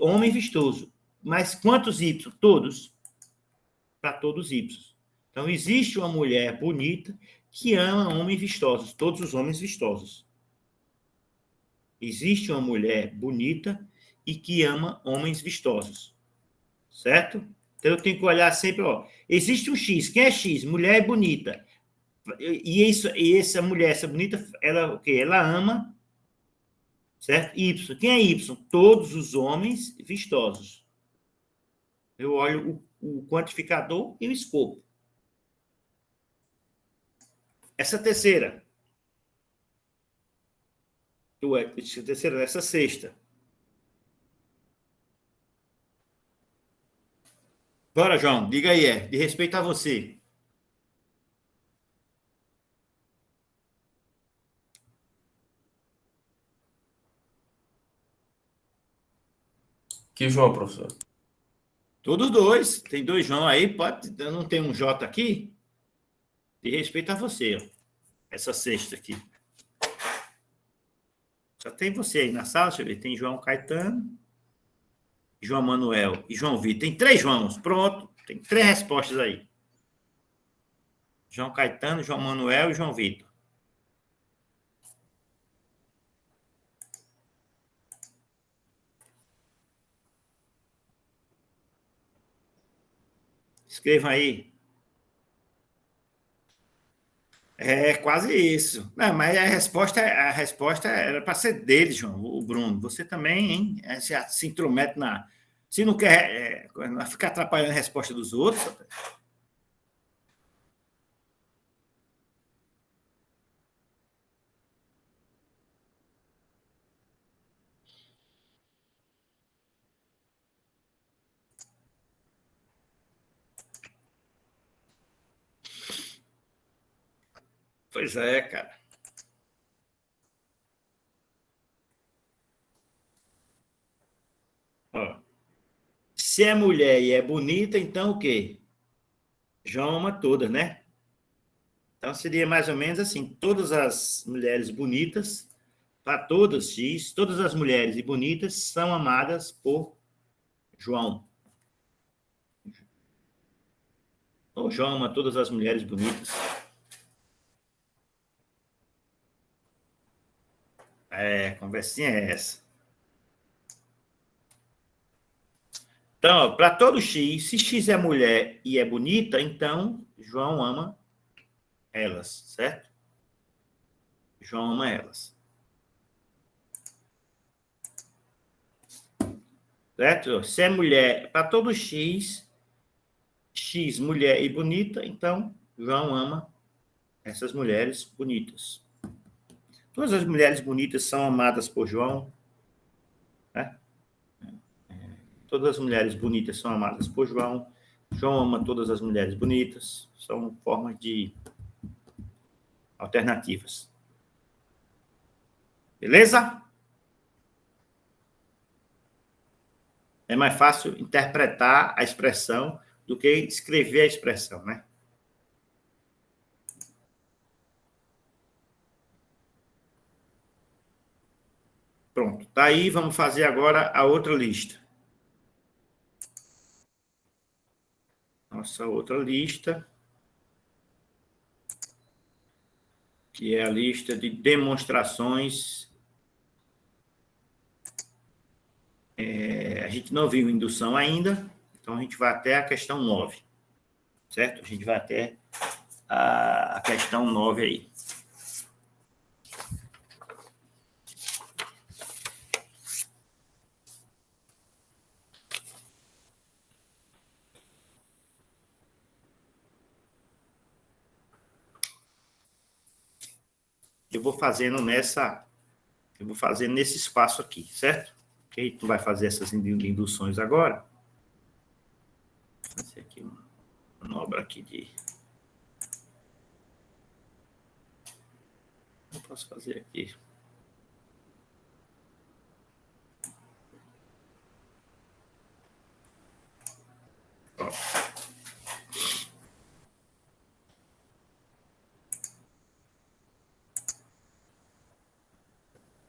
Homem vistoso. Mas quantos Y? Todos. Para todos Y. Então, existe uma mulher bonita que ama homens vistosos, todos os homens vistosos. Existe uma mulher bonita e que ama homens vistosos. Certo? Então, eu tenho que olhar sempre, existe um X. Quem é X? Mulher bonita. E essa mulher, essa bonita, ela o quê? Ela ama, certo? Y. Quem é Y? Todos os homens vistosos. Eu olho o quantificador e o escopo. Essa terceira. Essa sexta. Bora, João, diga aí, de respeito a você. Que João, professor? Todos dois. Tem dois João aí, pode. Não tem um J aqui? De respeito a você, ó. Essa sexta aqui. Só tem você aí na sala, deixa eu ver. Tem João Caetano, João Manuel e João Vitor. Tem 3 Joãos. Pronto. Tem 3 respostas aí. João Caetano, João Manuel e João Vitor. Escrevam aí. É quase isso. Não, mas a resposta era para ser dele, João, o Bruno. Você também, hein? Se intromete na. Se não quer, vai ficar atrapalhando a resposta dos outros. Pois é, cara. Ó, se é mulher e é bonita, então o quê? João ama todas, né? Então seria mais ou menos assim: todas as mulheres bonitas, para todas X, todas as mulheres e bonitas são amadas por João. Ou João ama todas as mulheres bonitas. Conversinha é essa. Então, para todo X, se X é mulher e é bonita, então João ama elas, certo? João ama elas. Certo? Se é mulher, para todo X, X mulher e bonita, então João ama essas mulheres bonitas. Todas as mulheres bonitas são amadas por João, né? Todas as mulheres bonitas são amadas por João. João ama todas as mulheres bonitas. São formas de alternativas. Beleza? É mais fácil interpretar a expressão do que escrever a expressão, né? Pronto. Tá aí, vamos fazer agora a outra lista. Nossa outra lista, que é a lista de demonstrações. A gente não viu indução ainda, então a gente vai até a questão 9, certo? A gente vai até a questão 9 aí. Eu vou fazendo nesse espaço aqui, certo? Que a gente vai fazer essas induções agora. Vou fazer aqui uma manobra aqui de... Eu posso fazer aqui. Ó.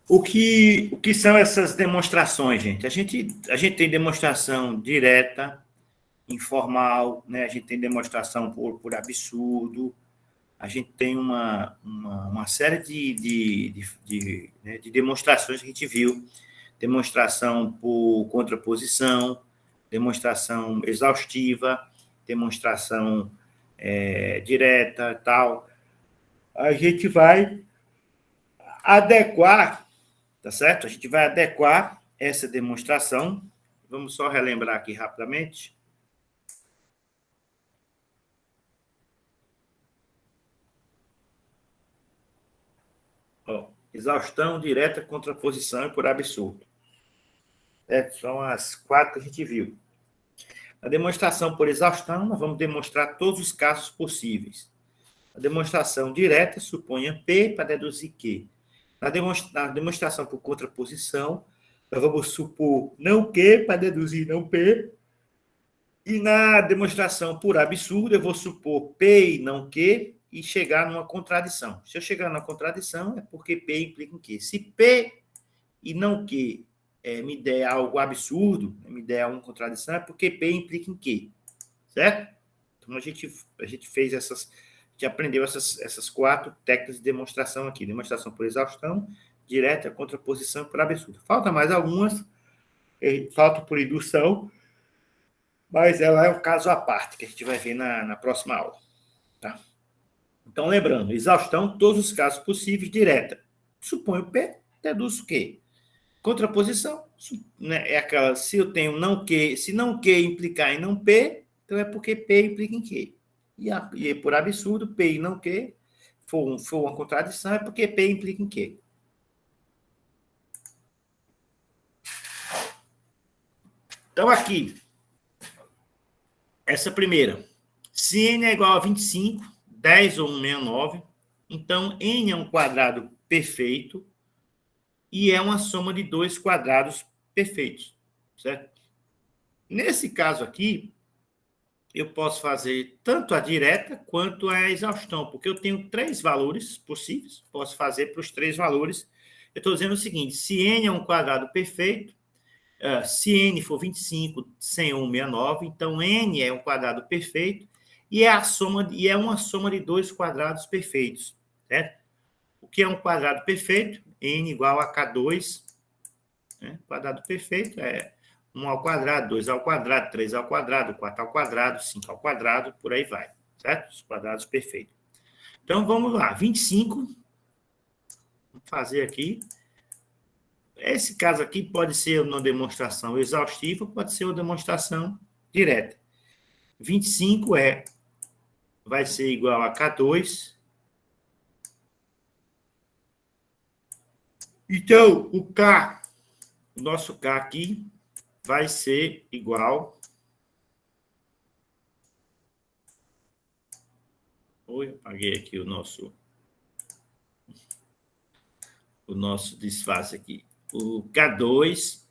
O que são essas demonstrações, gente? A gente tem demonstração direta, informal, né? A gente tem demonstração por absurdo, a gente tem uma série de demonstrações que a gente viu. Demonstração por contraposição, demonstração exaustiva, demonstração direta, tal. A gente vai adequar, tá certo? A gente vai adequar essa demonstração. Vamos só relembrar aqui rapidamente. Ó, exaustão, direta, contraposição e por absurdo. São as 4 que a gente viu. Na demonstração por exaustão, nós vamos demonstrar todos os casos possíveis. A demonstração direta suponha P para deduzir Q. Na demonstração por contraposição, nós vamos supor não Q para deduzir não P. E na demonstração por absurdo, eu vou supor P e não Q e chegar numa contradição. Se eu chegar numa contradição, é porque P implica em Q. Se P e não Q me der algo absurdo, me der alguma contradição, é porque P implica em Q. Certo? Então, a gente fez essas... A gente aprendeu essas 4 técnicas de demonstração aqui. Demonstração por exaustão, direta, contraposição e por absurdo. Falta mais algumas. Falta por indução, mas ela é um caso à parte, que a gente vai ver na próxima aula. Tá? Então, lembrando, exaustão, todos os casos possíveis, direta. Suponho P, deduz o quê? Contraposição, né, é aquela, se eu tenho não Q, se não Q implicar em não P, então é porque P implica em Q. E por absurdo, P e não Q for uma contradição, é porque P implica em Q. Então, aqui, essa primeira. Se n é igual a 25, 10 ou 169, então n é um quadrado perfeito e é uma soma de dois quadrados perfeitos, certo? Nesse caso aqui, eu posso fazer tanto a direta quanto a exaustão, porque eu tenho três valores possíveis, posso fazer para os três valores. Eu estou dizendo o seguinte, se n é um quadrado perfeito, se n for 25, 100 ou 169, então n é um quadrado perfeito e é uma soma de dois quadrados perfeitos, certo? O que é um quadrado perfeito? N igual a K2, né? Quadrado perfeito é 1 ao quadrado, 2 ao quadrado, 3 ao quadrado, 4 ao quadrado, 5 ao quadrado, por aí vai, certo? Os quadrados perfeitos. Então, vamos lá, 25, vamos fazer aqui. Esse caso aqui pode ser uma demonstração exaustiva, pode ser uma demonstração direta. 25 vai ser igual a K2. Então, o nosso K aqui, vai ser igual... Oi, apaguei aqui o nosso disfarce aqui. O K2,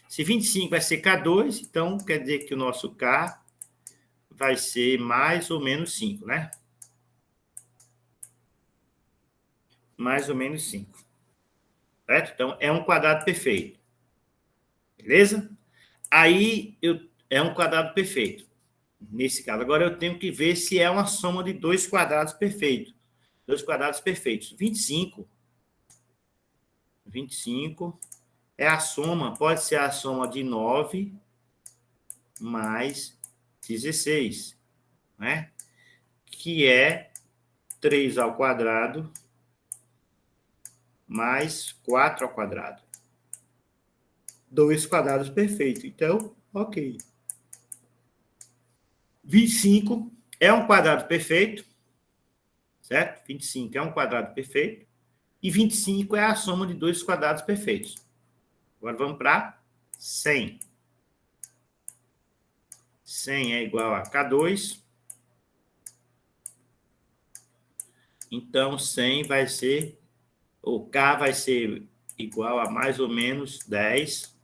se 25 vai ser K2, então quer dizer que o nosso K vai ser mais ou menos 5, né? Mais ou menos 5. Certo? Então, é um quadrado perfeito. Beleza? Aí, é um quadrado perfeito. Nesse caso, agora eu tenho que ver se é uma soma de dois quadrados perfeitos. Dois quadrados perfeitos. 25 é a soma, pode ser a soma de 9 mais 16, né? Que é 3 ao quadrado mais 4 ao quadrado. Dois quadrados perfeitos. Então, ok. 25 é um quadrado perfeito, certo? 25 é um quadrado perfeito. E 25 é a soma de dois quadrados perfeitos. Agora vamos para 100. 100 é igual a K2. Então, 100 vai ser... O K vai ser igual a mais ou menos 10.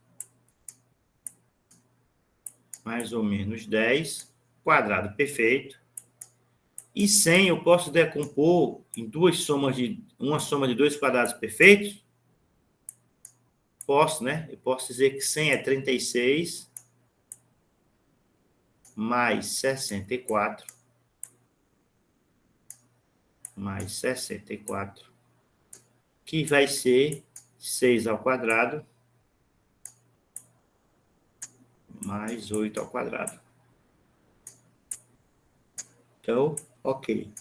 Mais ou menos 10. Quadrado perfeito. E 100 eu posso decompor em uma soma de dois quadrados perfeitos? Posso, né? Eu posso dizer que 100 é 36 mais 64 mais 64, que vai ser 6 ao quadrado mais 8 ao quadrado. Então, ok.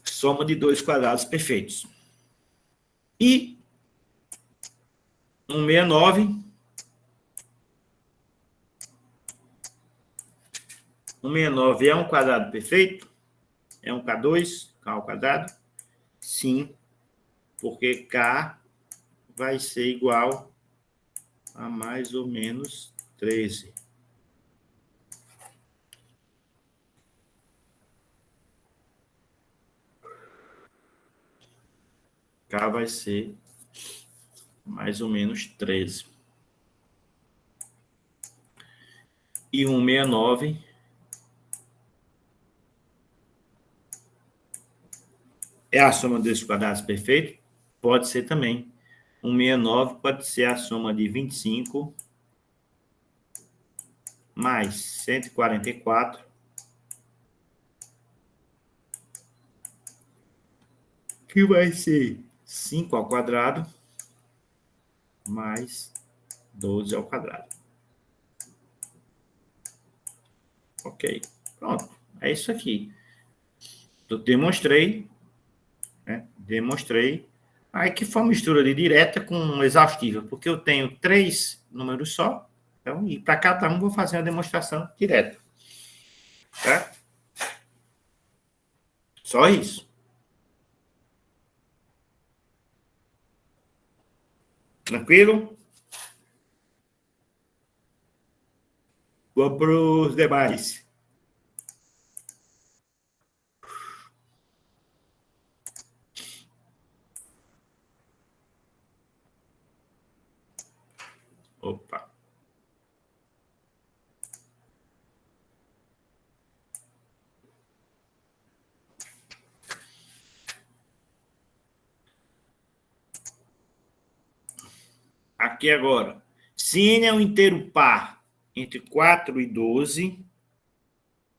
Soma de dois quadrados perfeitos. E 169. 169 é um quadrado perfeito? É um K2, K ao quadrado? Sim, porque K vai ser igual a mais ou menos 13. K vai ser mais ou menos 13. E 169 é a soma desses quadrados perfeitos? Pode ser também. 169 pode ser a soma de 25 mais 144, que vai ser 5 ao quadrado mais 12 ao quadrado. Ok. Pronto. É isso aqui. Eu demonstrei, né? Demonstrei Aí que for mistura de direta com exaustiva, porque eu tenho 3 números só, então, e para cada um vou fazer uma demonstração direta. Tá? Só isso. Tranquilo? Vou para os demais. Opa. Aqui agora. Se n é um inteiro par entre 4 e 12,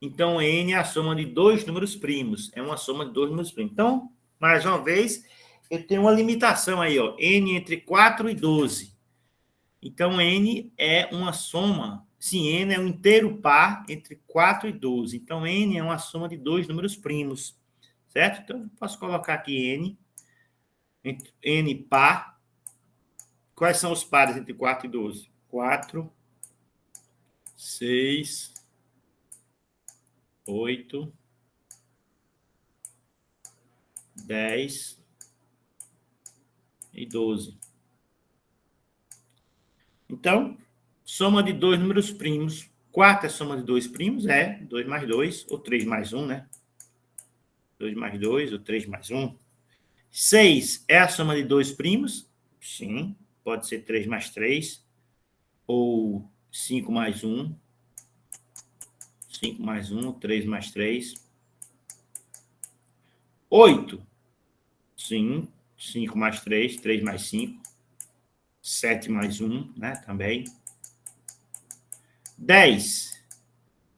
então n é a soma de 2 números primos. É uma soma de 2 números primos. Então, mais uma vez, eu tenho uma limitação aí, ó. N entre 4 e 12. Então, n é uma soma. Sim, n é um inteiro par entre 4 e 12. Então, n é uma soma de 2 números primos. Certo? Então, eu posso colocar aqui n par. Quais são os pares entre 4 e 12? 4, 6, 8, 10 e 12. Então, soma de 2 números primos. 4 é soma de 2 primos? É 2 mais 2, ou 3 mais 1, né? 2 mais 2, ou 3 mais 1. 6 é a soma de 2 primos? Sim, pode ser 3 mais 3, ou 5 mais 1. 5 mais 1, 3 mais 3. 8. Sim, 5 mais 3, 3 mais 5. 7 mais 1, né, também. 10.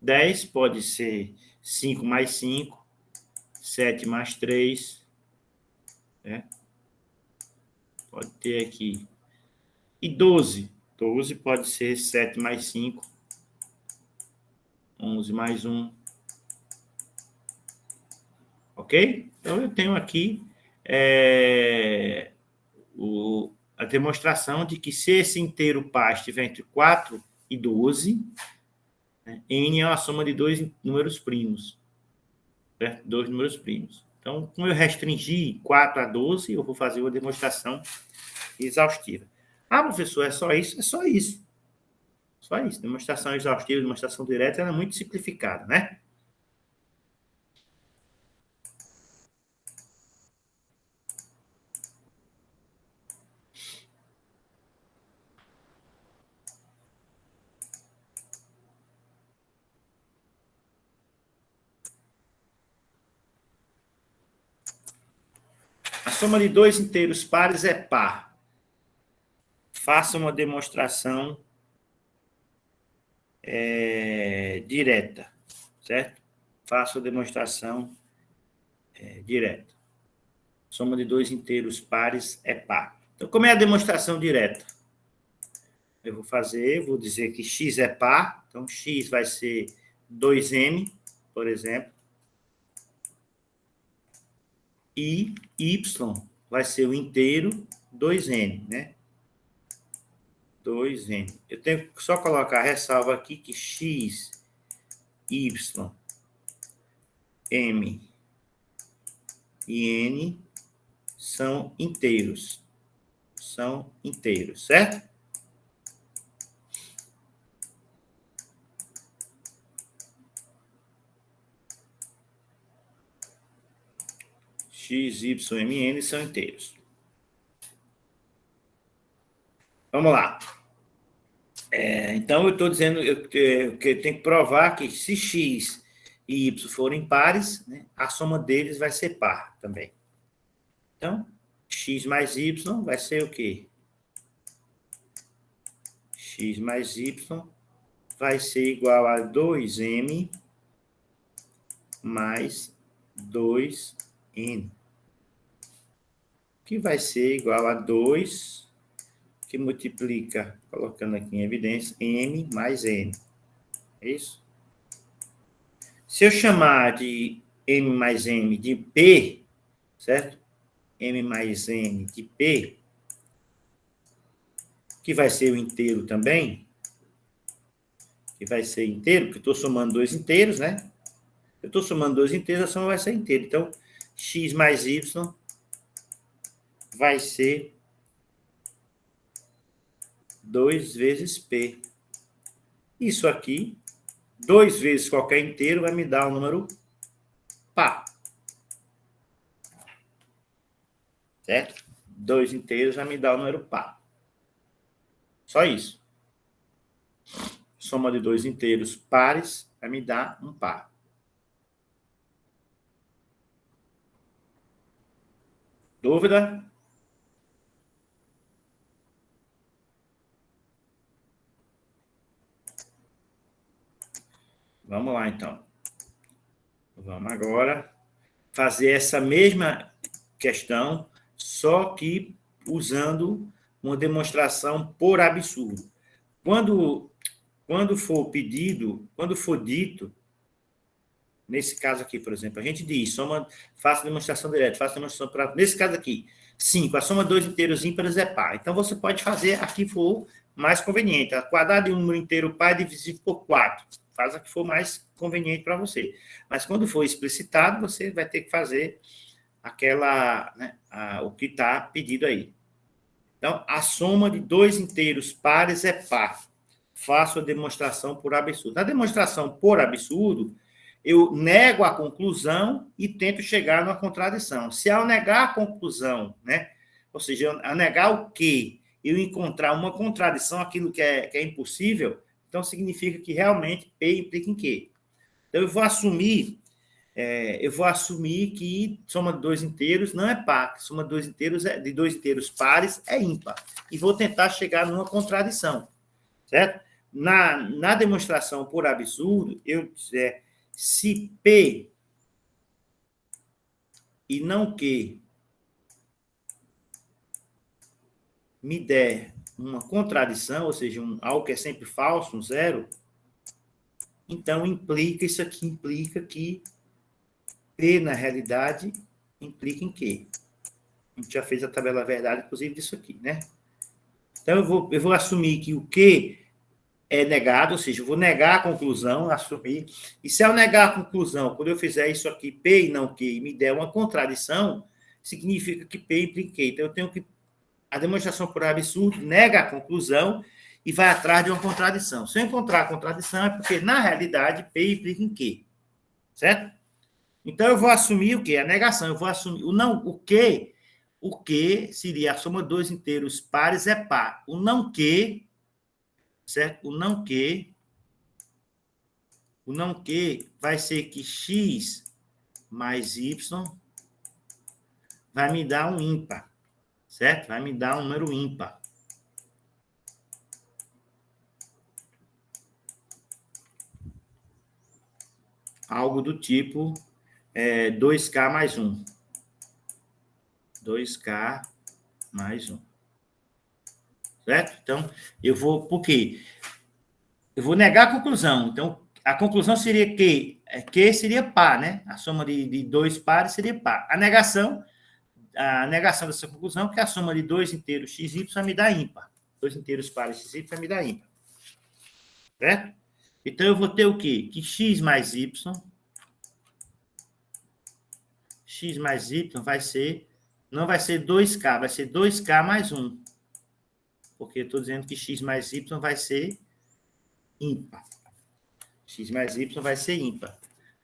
10 pode ser 5 mais 5, 7 mais 3, né? Pode ter aqui. E 12. 12 pode ser 7 mais 5, 11 mais 1. Ok? Então, eu tenho aqui a demonstração de que se esse inteiro par estiver entre 4 e 12, né, n é uma soma de 2 números primos. Certo? 2 números primos. Então, como eu restringi 4 a 12, eu vou fazer uma demonstração exaustiva. Ah, professor, é só isso? É só isso. Só isso. Demonstração exaustiva, demonstração direta, ela é muito simplificada, né? A soma de 2 inteiros pares é par. Faça uma demonstração direta, certo? Faça a demonstração direta. Soma de 2 inteiros pares é par. Então, como é a demonstração direta? Eu vou dizer que x é par, então x vai ser 2m, por exemplo, e y vai ser o inteiro 2n, né? 2n. Eu tenho que só colocar a ressalva aqui que x, y, m e n são inteiros. São inteiros, certo? X, y, m e n são inteiros. Vamos lá. Então, eu estou dizendo que eu tenho que provar que se x e y forem pares, né, a soma deles vai ser par também. Então, x mais y vai ser o quê? X mais y vai ser igual a 2m mais 2n, que vai ser igual a 2, que multiplica, colocando aqui em evidência, m mais n. É isso? Se eu chamar de m mais n de p, certo? m mais n de p, que vai ser o inteiro também, que vai ser inteiro, porque eu estou somando dois inteiros, né? Eu estou somando dois inteiros, a soma vai ser inteira. Então, x mais y vai ser 2 vezes p. Isso aqui, 2 vezes qualquer inteiro, vai me dar o número par. Certo? 2 inteiros vai me dar o número par. Só isso. Soma de 2 inteiros pares vai me dar um par. Dúvida? Vamos lá, então. Vamos agora fazer essa mesma questão, só que usando uma demonstração por absurdo. Quando for pedido, quando for dito, nesse caso aqui, por exemplo, a gente diz, faça demonstração direta, faça demonstração por... Nesse caso aqui, 5, a soma de dois inteiros ímpares é par. Então, você pode fazer a que for mais conveniente. A quadrada de um número inteiro par é divisível por 4. Faz a que for mais conveniente para você. Mas, quando for explicitado, você vai ter que fazer aquela, né, o que está pedido aí. Então, a soma de dois inteiros pares é par. Faço a demonstração por absurdo. Na demonstração por absurdo, eu nego a conclusão e tento chegar numa contradição. Se ao negar a conclusão, né, ou seja, ao negar o que, eu encontrar uma contradição, aquilo que é impossível, então significa que realmente P implica em Q. Então, eu vou assumir que soma de dois inteiros não é par, soma de dois inteiros pares é ímpar. E vou tentar chegar numa contradição, certo? Na demonstração por absurdo, eu dizer, se P e não Q me der uma contradição, ou seja, algo que é sempre falso, um zero, então isso aqui implica que P, na realidade, implica em Q. A gente já fez a tabela verdade, inclusive, disso aqui, né? Então, eu vou assumir que o Q é negado, ou seja, eu vou negar a conclusão, assumir. E se eu negar a conclusão, quando eu fizer isso aqui, P e não Q, e me der uma contradição, significa que P implica em Q. Então, eu tenho que... A demonstração por absurdo nega a conclusão e vai atrás de uma contradição. Se eu encontrar a contradição, é porque, na realidade, P implica em Q. Certo? Então, eu vou assumir o quê? A negação. Eu vou assumir o que seria a soma de dois inteiros pares é par. O não que, certo? O não que vai ser que x mais y vai me dar um ímpar, certo? Vai me dar um número ímpar. Algo do tipo 2K mais 1. 2K mais 1. Certo? Então, por quê? Eu vou negar a conclusão. Então, a conclusão seria que seria par, né? A soma de dois pares seria par. A negação dessa conclusão é que a soma de dois inteiros x e y vai me dar ímpar. Dois inteiros pares x e y vai me dar ímpar. Certo? Então, eu vou ter o quê? Que x mais y não vai ser 2K, vai ser 2K mais 1. Porque eu estou dizendo que x mais y vai ser ímpar. X mais y vai ser ímpar.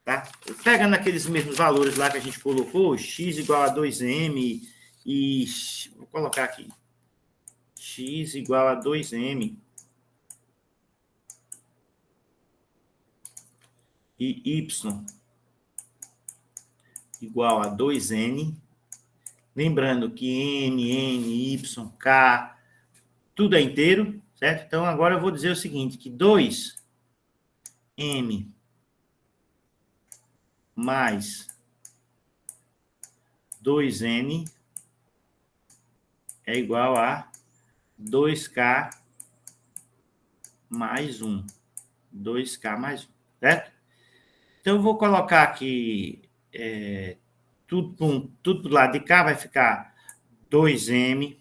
Tá? Pegando aqueles mesmos valores lá que a gente colocou, x igual a 2m e... Vou colocar aqui. X igual a 2m e y igual a 2n. Lembrando que m, n, y, k, tudo é inteiro, certo? Então, agora eu vou dizer o seguinte, que 2m mais 2n é igual a 2K mais 1. 2K mais 1, certo? Então, eu vou colocar aqui tudo do lado de cá, vai ficar 2m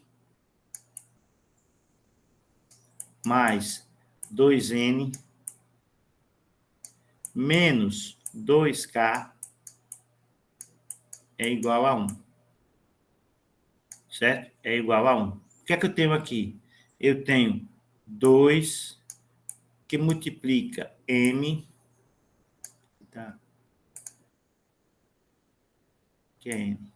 mais 2n menos 2k é igual a 1. Certo? É igual a 1. O que é que eu tenho aqui? Eu tenho 2 que multiplica m, tá? Que é m.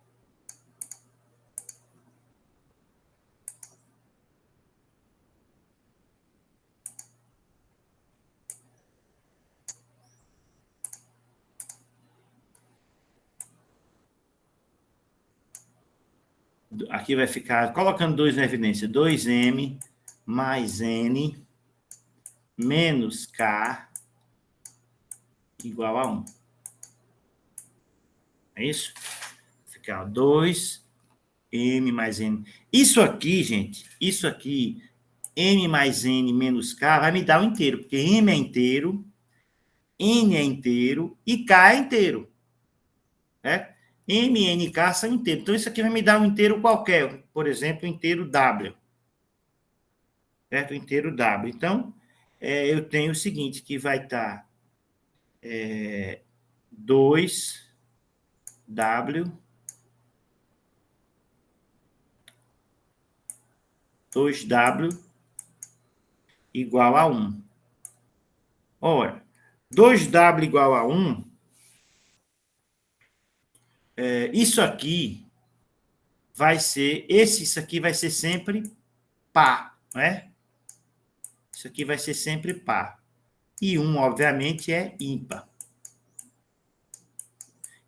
Aqui vai ficar, colocando 2 na evidência, 2m mais n menos k igual a 1. É isso? Ficar 2m mais n. Isso aqui, gente, isso aqui, m mais n menos k, vai me dar o inteiro, porque m é inteiro, n é inteiro e k é inteiro. Certo? M e n, k são inteiros. Então, isso aqui vai me dar um inteiro qualquer. Por exemplo, o inteiro w. Certo? O inteiro w. Então, eu tenho o seguinte, que vai estar 2w igual a 1. Ora, 2w igual a 1, isso aqui vai ser, isso aqui vai ser sempre par, não é? Isso aqui vai ser sempre par. E 1, obviamente, é ímpar.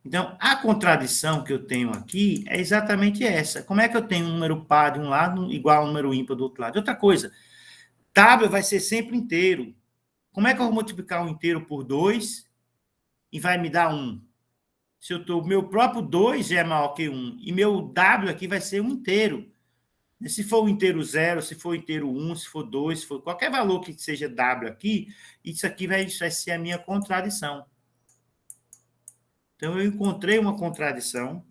Então, a contradição que eu tenho aqui é exatamente essa. Como é que eu tenho um número par de um lado igual a um número ímpar do outro lado? Outra coisa, W vai ser sempre inteiro. Como é que eu vou multiplicar um inteiro por 2 e vai me dar 1? Se eu tô, meu próprio 2 já é maior que 1, e meu W aqui vai ser um inteiro. Se for um inteiro 0, se for um inteiro 1, se for 2, se for qualquer valor que seja W aqui, isso aqui vai ser a minha contradição. Então, eu encontrei uma contradição.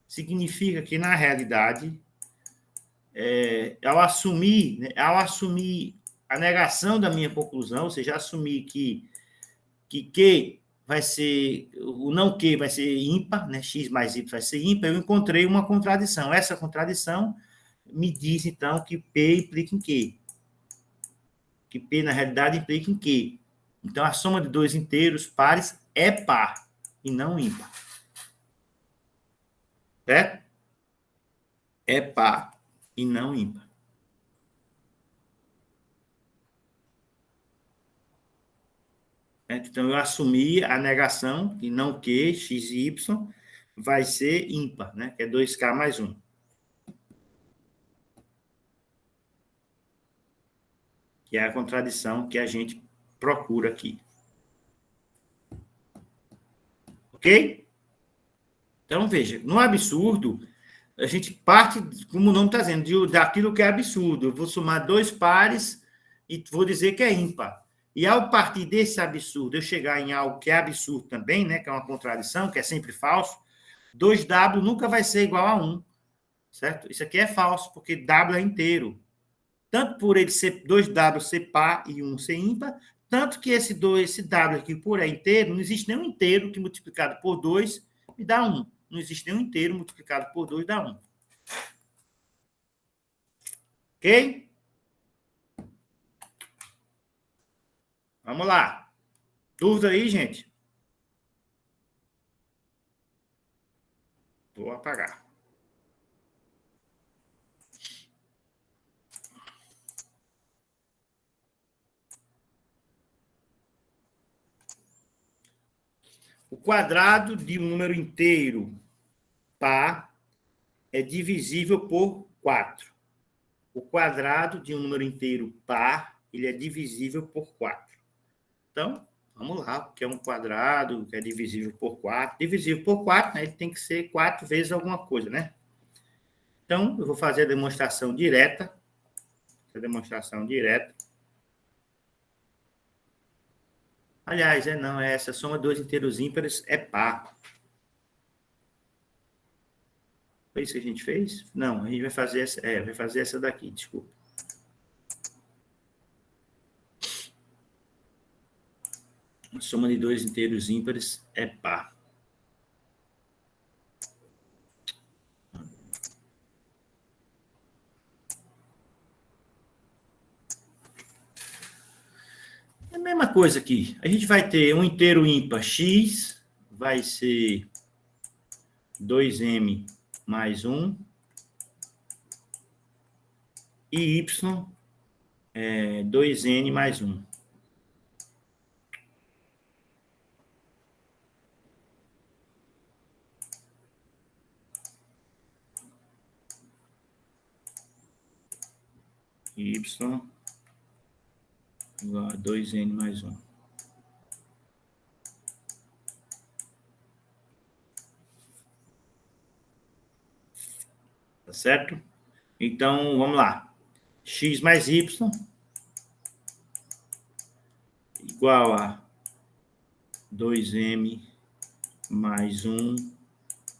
Significa que, na realidade, ao assumir a negação da minha conclusão, ou seja, assumir que Q vai ser, o não Q vai ser ímpar, né? X mais Y vai ser ímpar, eu encontrei uma contradição. Essa contradição me diz, então, que P implica em Q. Que P, na realidade, implica em Q. Então, a soma de dois inteiros pares é par e não ímpar. Certo? É par e não ímpar. Então, eu assumi a negação que não Q, X e Y vai ser ímpar, né? Que é 2K mais 1. Que é a contradição que a gente procura aqui. Ok? Então, veja, no absurdo, a gente parte, como o nome está dizendo, daquilo que é absurdo. Eu vou somar dois pares e vou dizer que é ímpar. E ao partir desse absurdo, eu chegar em algo que é absurdo também, né, que é uma contradição, que é sempre falso, 2W nunca vai ser igual a 1. Certo? Isso aqui é falso, porque W é inteiro. Tanto por ele ser 2W ser par e 1 ser ímpar, tanto que esse W aqui por é inteiro, não existe nenhum inteiro que multiplicado por 2 me dá 1. Não existe nenhum inteiro multiplicado por 2 dá 1. Ok? Vamos lá. Dúvida aí, gente? Vou apagar. O quadrado de um número inteiro par é divisível por 4. O quadrado de um número inteiro par, ele é divisível por 4. Então, vamos lá, o que é um quadrado, que é divisível por 4. Divisível por 4, né, ele tem que ser 4 vezes alguma coisa, né? Então, eu vou fazer a demonstração direta. Aliás, não é essa. Soma de dois inteiros ímpares é par. Foi isso que a gente fez? Não, a gente vai fazer essa, vai fazer essa daqui, desculpa. A soma de dois inteiros ímpares é par. É a mesma coisa aqui. A gente vai ter um inteiro ímpar x, vai ser 2m mais 1, e y é 2n mais 1. Y igual a 2n mais 1. Tá certo? Então, vamos lá. X mais y igual a 2m mais 1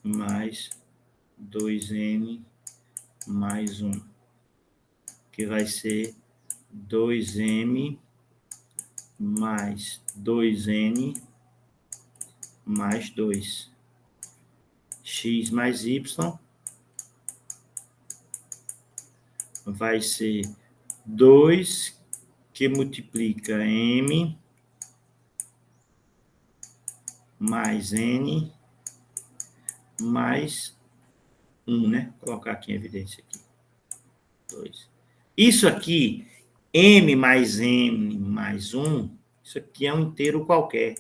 mais 2n mais 1, que vai ser 2m mais 2n mais 2. X mais y vai ser 2 que multiplica m mais n mais 1, né? Vou colocar aqui em evidência aqui. 2. Isso aqui, m mais n mais 1, isso aqui é um inteiro qualquer.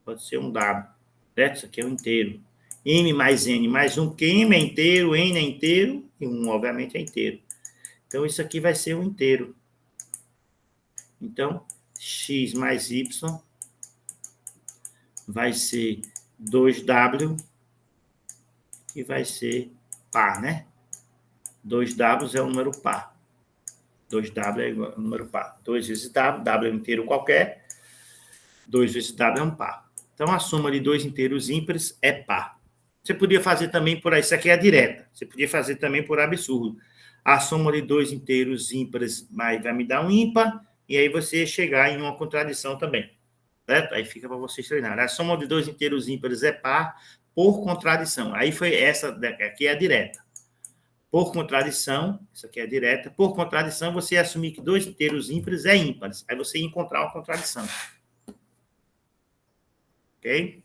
Pode ser um W, certo? Isso aqui é um inteiro. M mais n mais 1, porque m é inteiro, n é inteiro, e 1, obviamente, é inteiro. Então, isso aqui vai ser um inteiro. Então, x mais y vai ser 2w, que vai ser par, né? 2w é um número par. 2w é igual a um número par. 2 vezes w, w é um inteiro qualquer. 2 vezes w é um par. Então, a soma de dois inteiros ímpares é par. Você podia fazer também por aí, isso aqui é a direta. Você podia fazer também por absurdo. A soma de dois inteiros ímpares vai me dar um ímpar, e aí você chegar em uma contradição também. Certo? Aí fica para vocês treinarem. A soma de dois inteiros ímpares é par por contradição. Aí foi essa, aqui é a direta. Por contradição, isso aqui é a direta. Por contradição, você assumir que dois inteiros ímpares é ímpares. Aí você ia encontrar uma contradição. Ok?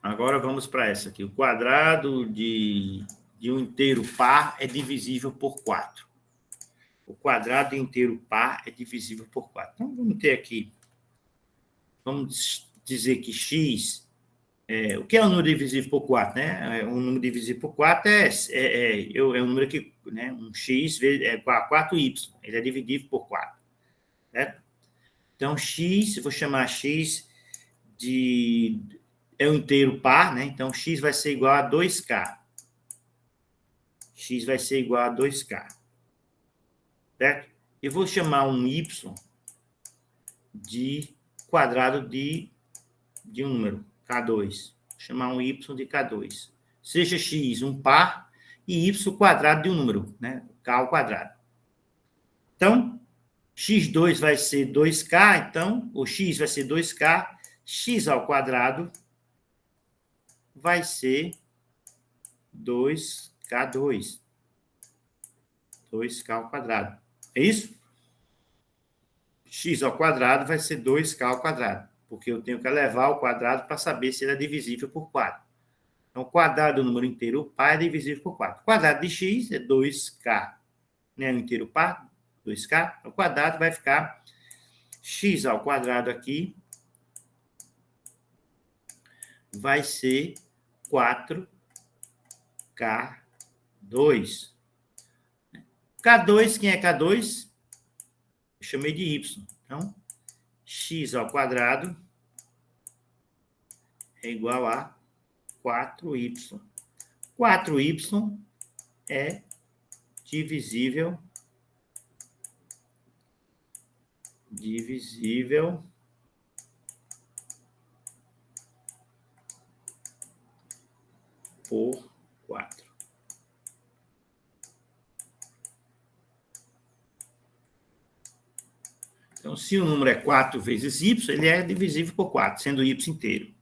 Agora vamos para essa aqui. O quadrado de um inteiro par é divisível por 4. O quadrado de inteiro par é divisível por 4. Então, vamos ter aqui, vamos dizer que x, o que é um número divisível por 4? Né? Um número divisível por 4 é um número que, né, um x é igual a 4y, ele é dividível por 4. Certo? Então, x, eu vou chamar x é um inteiro par, né? Então, x vai ser igual a 2k. X vai ser igual a 2k. Certo? Eu vou chamar um y de quadrado de um número, K2. Vou chamar um y de K2. Seja x um par e y quadrado de um número, né? K ao quadrado. Então, x2 vai ser 2k, então, o x vai ser 2k, x ao quadrado vai ser 2k2. 2k ao quadrado. É isso? X ao quadrado vai ser 2k ao quadrado, porque eu tenho que elevar ao quadrado para saber se ele é divisível por 4. Então, o quadrado do número inteiro par é divisível por 4. O quadrado de x é 2k. Né? O inteiro par, 2k. O quadrado vai ficar x ao quadrado aqui vai ser 4k2. K2, quem é K2? Eu chamei de y. Então, x ao quadrado é igual a 4y. 4y é divisível por 4. Então, se o número é 4 vezes y, ele é divisível por 4, sendo y inteiro.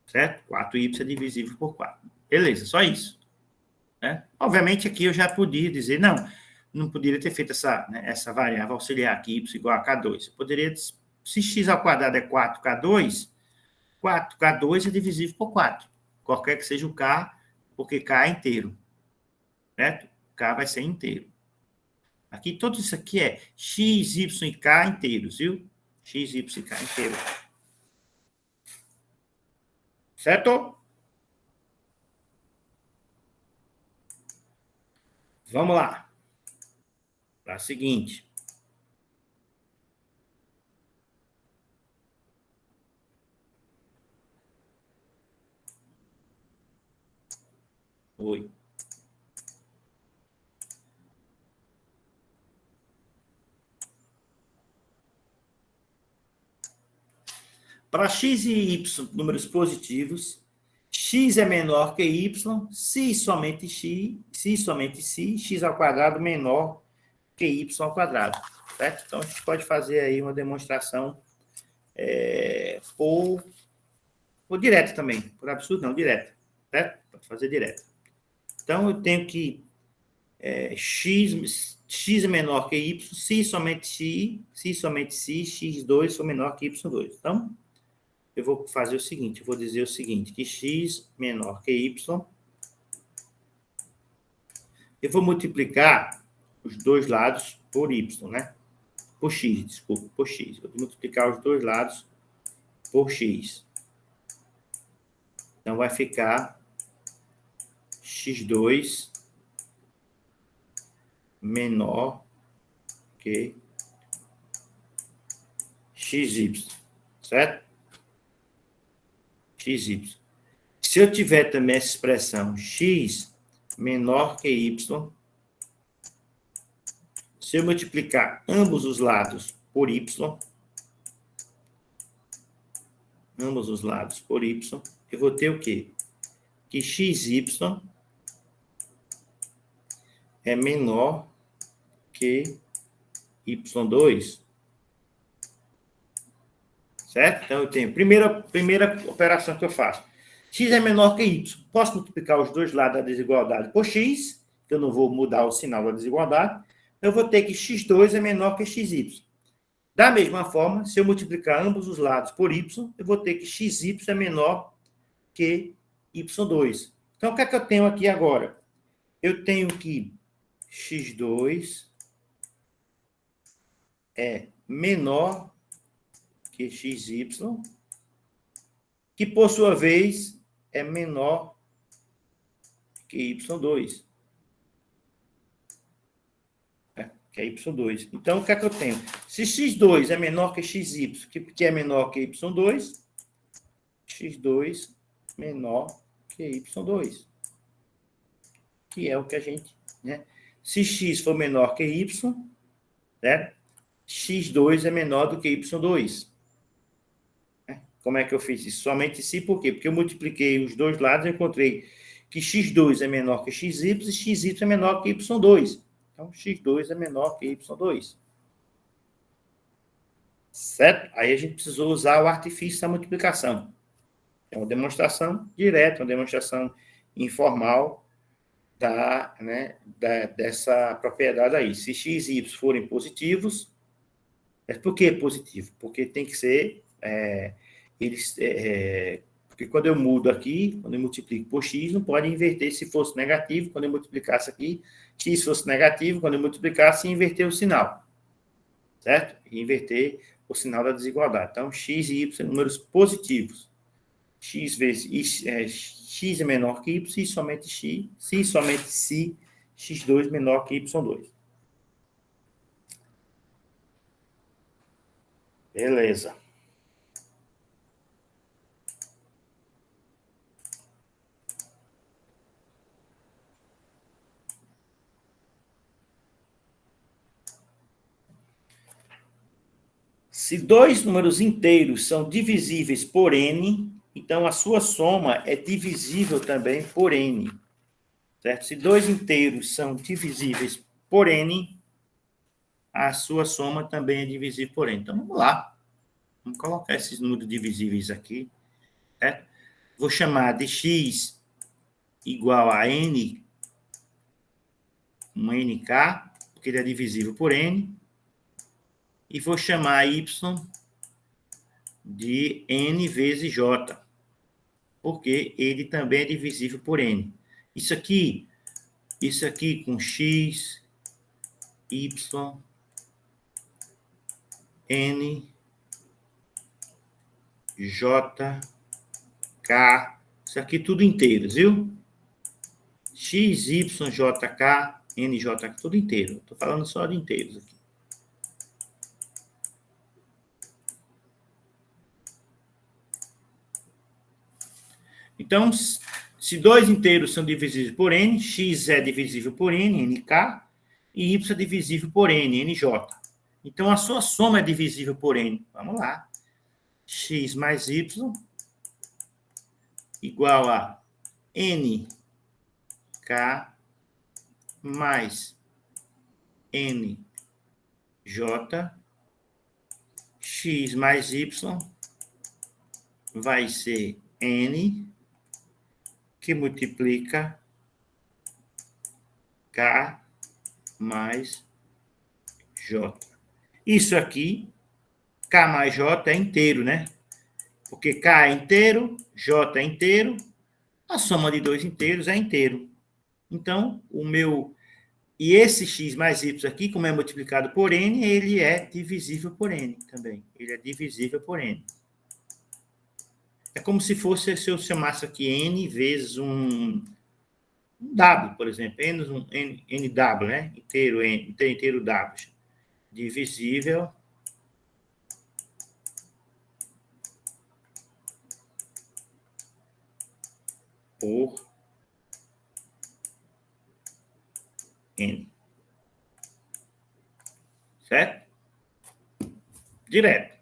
Certo? 4y é divisível por 4. Beleza, só isso. Né? Obviamente, aqui eu já podia dizer, não poderia ter feito essa variável auxiliar aqui, y igual a K2. Eu poderia, se x ao quadrado é 4K2, 4K2 é divisível por 4. Qualquer que seja o K, porque K é inteiro. Certo? K vai ser inteiro. Aqui, tudo isso aqui é x, y e k inteiros, viu? X, y e k inteiros. Certo? Vamos lá. Para a seguinte. Oi. Para x e y, números positivos, x é menor que y, se somente x ao quadrado menor que y ao quadrado. Certo? Então, a gente pode fazer aí uma demonstração por direto também. Por absurdo, não, direto. Certo? Pode fazer direto. Então, eu tenho que x é menor que y, se somente x2 for menor que y2. Então, eu vou fazer o seguinte, eu vou dizer o seguinte, que x menor que y, eu vou multiplicar os dois lados por y, né? Por x, desculpa, por x. Vou multiplicar os dois lados por x. Então, vai ficar x2 menor que xy, certo? xy. Se eu tiver também essa expressão x menor que y, se eu multiplicar ambos os lados por y, eu vou ter o quê? Que xy é menor que y2. Certo? Então, eu tenho primeira operação que eu faço. X é menor que y. Posso multiplicar os dois lados da desigualdade por x, que eu não vou mudar o sinal da desigualdade. Eu vou ter que x2 é menor que xy. Da mesma forma, se eu multiplicar ambos os lados por y, eu vou ter que xy é menor que y2. Então, o que é que eu tenho aqui agora? Eu tenho que x2 é menor que xy, que por sua vez é menor que y2. Que é y2. Então, o que é que eu tenho? Se x2 é menor que xy, que é menor que y2, x2 menor que y2. Que é o que a gente... Né? Se x for menor que y, né? x2 é menor do que y2. Como é que eu fiz isso? Somente se, por quê? Porque eu multipliquei os dois lados e encontrei que x2 é menor que xy e xy é menor que y2. Então, x2 é menor que y2. Certo? Aí a gente precisou usar o artifício da multiplicação. É uma demonstração direta, uma demonstração informal dessa propriedade aí. Se x e y forem positivos, por que positivo? Porque tem que ser... porque quando eu mudo aqui, quando eu multiplico por x, não pode inverter se fosse negativo. Quando eu multiplicasse aqui, x fosse negativo, quando eu multiplicasse, inverter o sinal. Certo? E inverter o sinal da desigualdade. Então, x e y são números positivos. X vezes x é menor que y, se somente se x2 menor que y2. Beleza. Se dois números inteiros são divisíveis por n, Então, a sua soma é divisível também por n. Certo? Se dois inteiros são divisíveis por n, a sua soma também é divisível por n. Então, vamos lá. Vamos colocar esses números divisíveis aqui. Certo? Vou chamar de x igual a n, um nk, porque ele é divisível por n. E vou chamar y de n vezes j, porque ele também é divisível por n. Isso aqui com x, y, n, j, k, isso aqui tudo inteiros, viu? X, y, j, k, n, j, k, tudo inteiro. Estou falando só de inteiros aqui. Então, se dois inteiros são divisíveis por n, x é divisível por n, nk, e y é divisível por n, nj. Então, a sua soma é divisível por n. Vamos lá. X mais y igual a nk mais nj. X mais y vai ser n que multiplica k mais j. Isso aqui, k mais j é inteiro, né? Porque k é inteiro, j é inteiro, a soma de dois inteiros é inteiro. Então, e esse x mais y aqui, como é multiplicado por n, ele é divisível por n também. Ele é divisível por n. É como se fosse, se eu chamasse aqui n vezes um W, por exemplo. NW, né? Inteiro W. Divisível por n. Certo? Direto.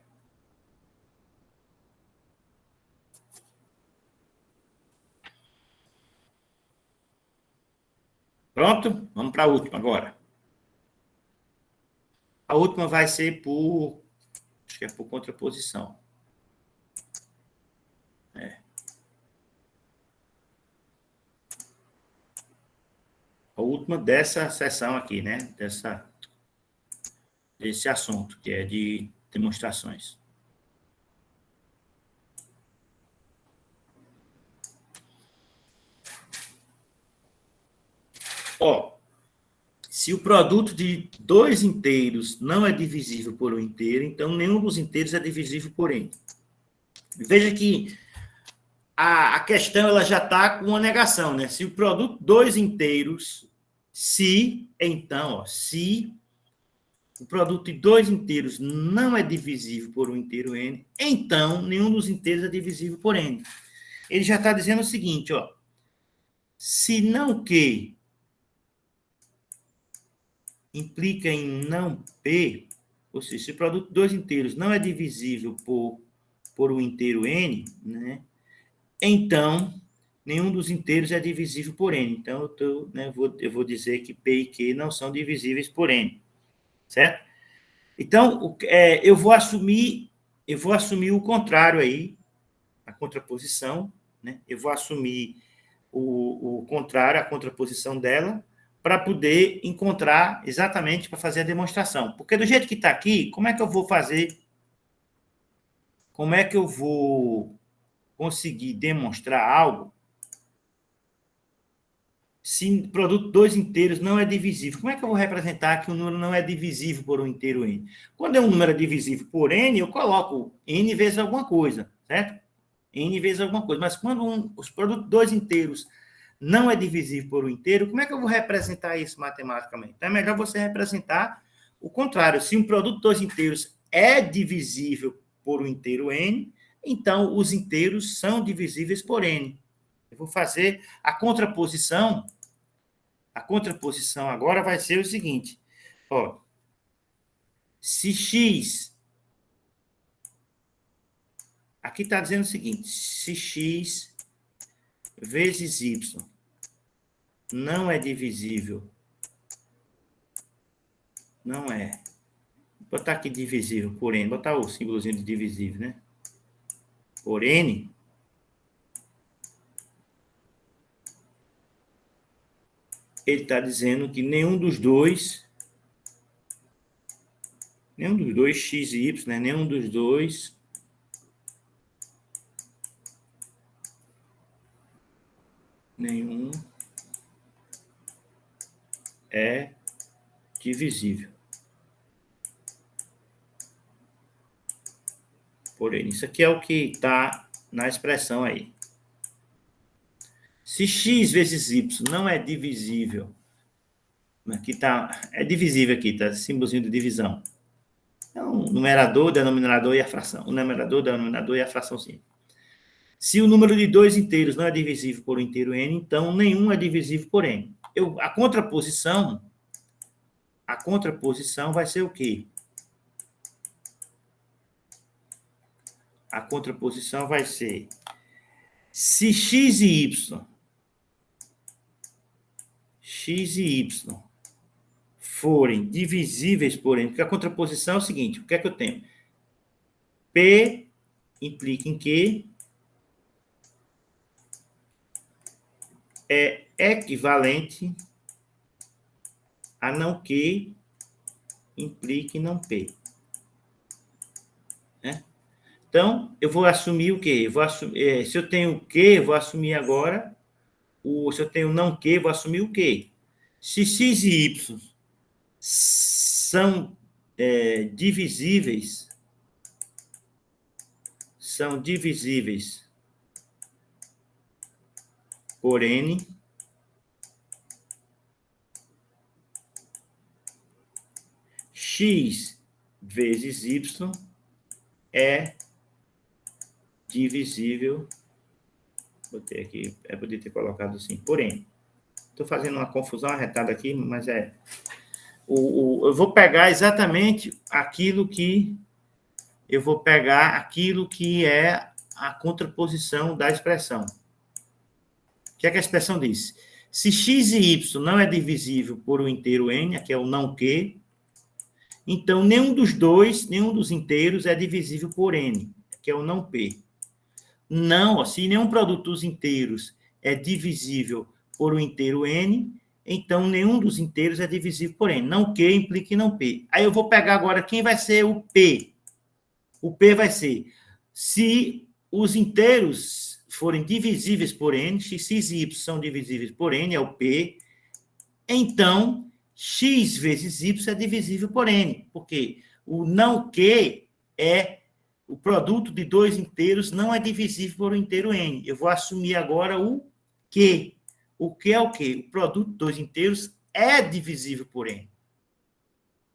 Pronto? Vamos para a última agora. A última vai ser acho que é por contraposição. A última dessa sessão aqui, né? Desse assunto, que é de demonstrações. Ó, se o produto de dois inteiros não é divisível por um inteiro, então nenhum dos inteiros é divisível por n. Veja que a questão ela já está com uma negação, né? Se o produto dois inteiros, se o produto de dois inteiros não é divisível por um inteiro n, então nenhum dos inteiros é divisível por n. Ele já está dizendo o seguinte, ó, se não Q implica em não P, ou seja, se o produto de dois inteiros não é divisível por um inteiro n, né, então nenhum dos inteiros é divisível por n. Então, eu vou dizer que P e Q não são divisíveis por n, certo? Então, eu vou assumir o contrário aí, a contraposição, né? Eu vou assumir o contrário, a contraposição dela, para poder encontrar exatamente para fazer a demonstração. Porque do jeito que está aqui, como é que eu vou fazer? Como é que eu vou conseguir demonstrar algo se o produto dois inteiros não é divisível? Como é que eu vou representar que o número não é divisível por um inteiro n? Quando um número é divisível por n, eu coloco n vezes alguma coisa, certo? N vezes alguma coisa. Mas quando os produtos dois inteiros não é divisível por um inteiro, como é que eu vou representar isso matematicamente? Então, é melhor você representar o contrário. Se um produto dois inteiros é divisível por um inteiro n, então os inteiros são divisíveis por n. Eu vou fazer a contraposição. A contraposição agora vai ser o seguinte. Ó, se x Aqui está dizendo o seguinte, se x vezes y não é divisível, não é, vou botar aqui divisível por n, botar o símbolozinho de divisível, né? Por n, ele está dizendo que nenhum dos dois, x e y, né? Nenhum dos dois é divisível por n. Isso aqui é o que está na expressão aí. Se x vezes y não é divisível, aqui tá, é divisível aqui, tá? Símbolozinho de divisão. Então, numerador, denominador e a fração. O numerador, denominador e a fraçãozinha. Se o número de dois inteiros não é divisível por um inteiro n, então nenhum é divisível por n. A contraposição vai ser o quê? A contraposição vai ser se x e y forem divisíveis por n, porque a contraposição é o seguinte, o que é que eu tenho? P implica em que é equivalente a não Q implique não P. Né? Então, eu vou assumir o quê? Se eu tenho Q, eu vou assumir agora, se eu tenho não Q, eu vou assumir o quê? Se x e y são divisíveis por n, x vezes y é divisível, botei aqui, podia ter colocado assim, por n. Estou fazendo uma confusão arretada aqui, mas eu vou pegar exatamente aquilo que é a contraposição da expressão. O que é que a expressão diz? Se x e y não é divisível por um inteiro n, aqui é o não Q, então nenhum dos inteiros é divisível por n, que é o não P. Não, se nenhum produto dos inteiros é divisível por um inteiro n, então nenhum dos inteiros é divisível por n. Não Q implica em não P. Aí eu vou pegar agora quem vai ser o P. O P vai ser, se os inteiros forem divisíveis por n, x e y são divisíveis por n, é o P, então x vezes y é divisível por n, porque o não Q é o produto de dois inteiros, não é divisível por um inteiro n. Eu vou assumir agora o Q. O Q é o quê? O produto de dois inteiros é divisível por n.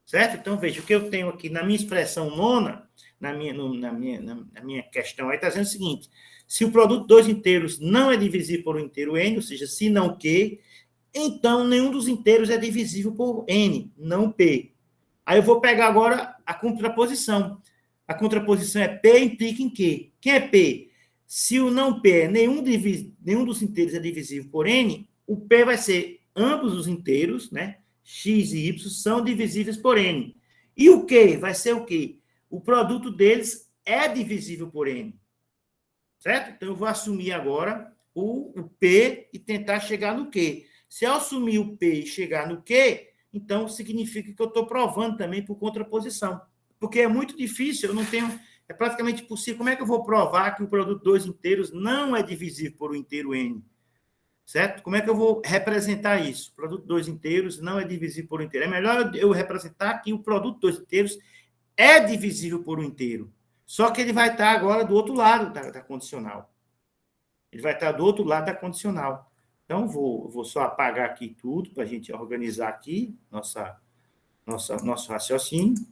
Certo? Então, veja, o que eu tenho aqui na minha expressão nona, na minha questão aí, está dizendo o seguinte, se o produto de dois inteiros não é divisível por um inteiro n, ou seja, se não Q, então nenhum dos inteiros é divisível por n, não P. Aí eu vou pegar agora a contraposição. A contraposição é P implica em Q. Quem é P? Se o não P é nenhum dos inteiros é divisível por n, o P vai ser ambos os inteiros, né? X e y são divisíveis por n. E o Q vai ser o quê? O produto deles é divisível por n. Certo? Então, eu vou assumir agora o P e tentar chegar no Q. Se eu assumir o P e chegar no Q, então significa que eu estou provando também por contraposição. Porque é muito difícil, eu não tenho... É praticamente impossível. Como é que eu vou provar que o produto de dois inteiros não é divisível por um inteiro n? Certo? Como é que eu vou representar isso? O produto de dois inteiros não é divisível por um inteiro. É melhor eu representar que o produto de dois inteiros é divisível por um inteiro. Só que ele vai estar agora do outro lado da condicional. Ele vai estar do outro lado da condicional. Então, vou só apagar aqui tudo para a gente organizar aqui nosso raciocínio.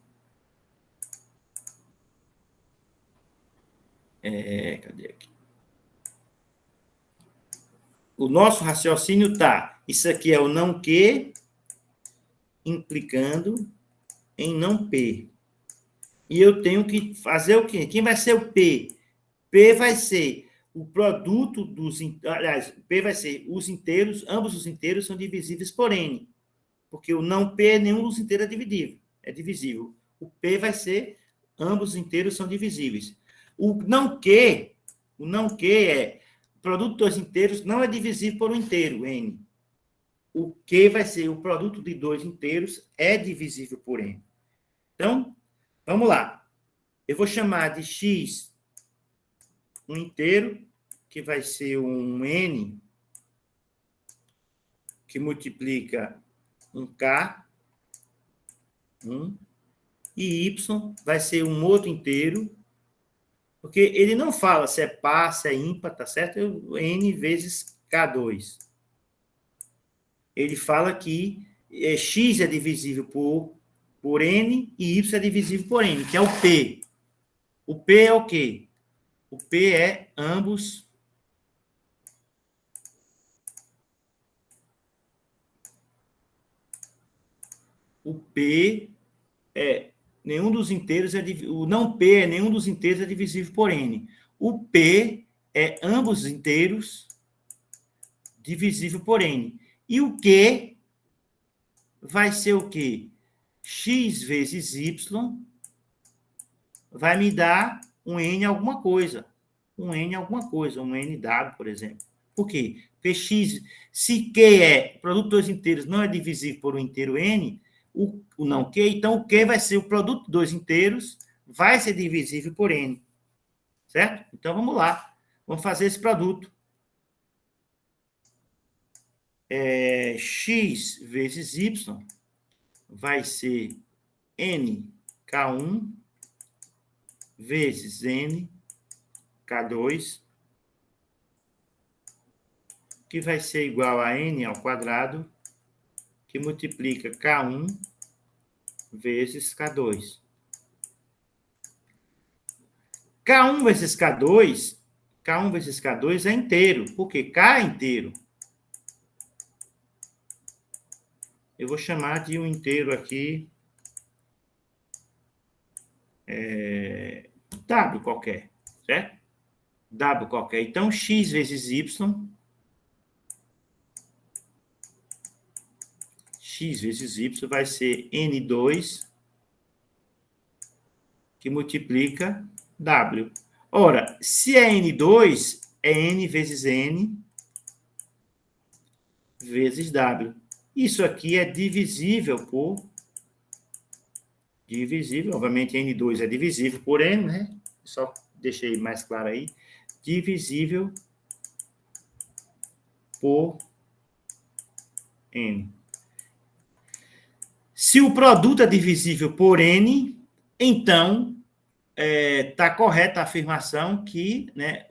Cadê aqui? O nosso raciocínio está, isso aqui é o não Q implicando em não P. E eu tenho que fazer o quê? Quem vai ser o P? P vai ser o produto dos... Aliás, P vai ser os inteiros, ambos os inteiros são divisíveis por N. Porque o não P, nenhum dos inteiros é divisível. O P vai ser, ambos os inteiros são divisíveis. O não Q é, o produto dos inteiros não é divisível por um inteiro, N. O Q vai ser, o produto de dois inteiros é divisível por N. Então, vamos lá. Eu vou chamar de X um inteiro, que vai ser um N, que multiplica um K, e Y vai ser um outro inteiro, porque ele não fala se é par, se é ímpar, tá certo? N vezes K2. Ele fala que X é divisível por N e Y é divisível por N, que é o P. O P é o quê? O P é ambos... O P é nenhum dos inteiros o não P é nenhum dos inteiros é divisível por N. O P é ambos os inteiros divisível por N. E o Q vai ser o quê? X vezes Y vai me dar um N alguma coisa. Um NW, por exemplo. Por quê? Porque X, se Q é produto dos inteiros não é divisível por um inteiro N, o não Q, então o Q vai ser o produto de dois inteiros, vai ser divisível por N. Certo? Então, vamos lá. Vamos fazer esse produto. X vezes Y vai ser NK1 vezes NK2, que vai ser igual a N ao quadrado, que multiplica K1 vezes K2. K1 vezes K2 é inteiro, porque K é inteiro. Eu vou chamar de um inteiro aqui, W qualquer, certo? W qualquer. Então, X vezes Y, X vezes Y vai ser N2, que multiplica W. Ora, se é N2, é N vezes N vezes W. Isso aqui é divisível por... Divisível, obviamente N2 é divisível por N, né? Só deixei mais claro aí. Divisível por N. Se o produto é divisível por N, então está correta a afirmação que, né,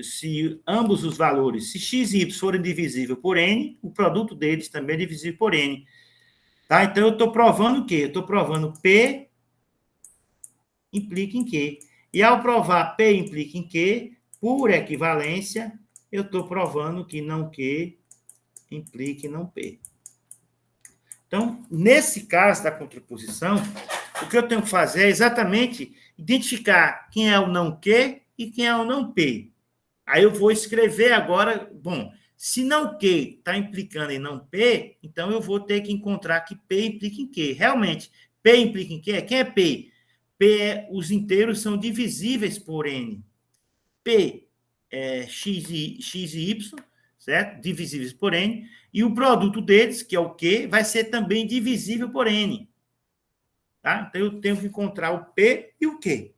se ambos os valores, se x e y forem divisíveis por N, o produto deles também é divisível por N. Tá? Então, eu estou provando o quê? Eu estou provando P implica em Q. E ao provar P implica em Q, por equivalência, eu estou provando que não Q implica em não P. Então, nesse caso da contraposição, o que eu tenho que fazer é exatamente identificar quem é o não Q e quem é o não P. Aí eu vou escrever agora, bom, se não Q está implicando em não P, então eu vou ter que encontrar que P implica em Q. Realmente, P implica em Q? Quem é P? P é, os inteiros são divisíveis por N. P é X e Y, certo? Divisíveis por N. E o produto deles, que é o Q, vai ser também divisível por N. Tá? Então, eu tenho que encontrar o P e o Q.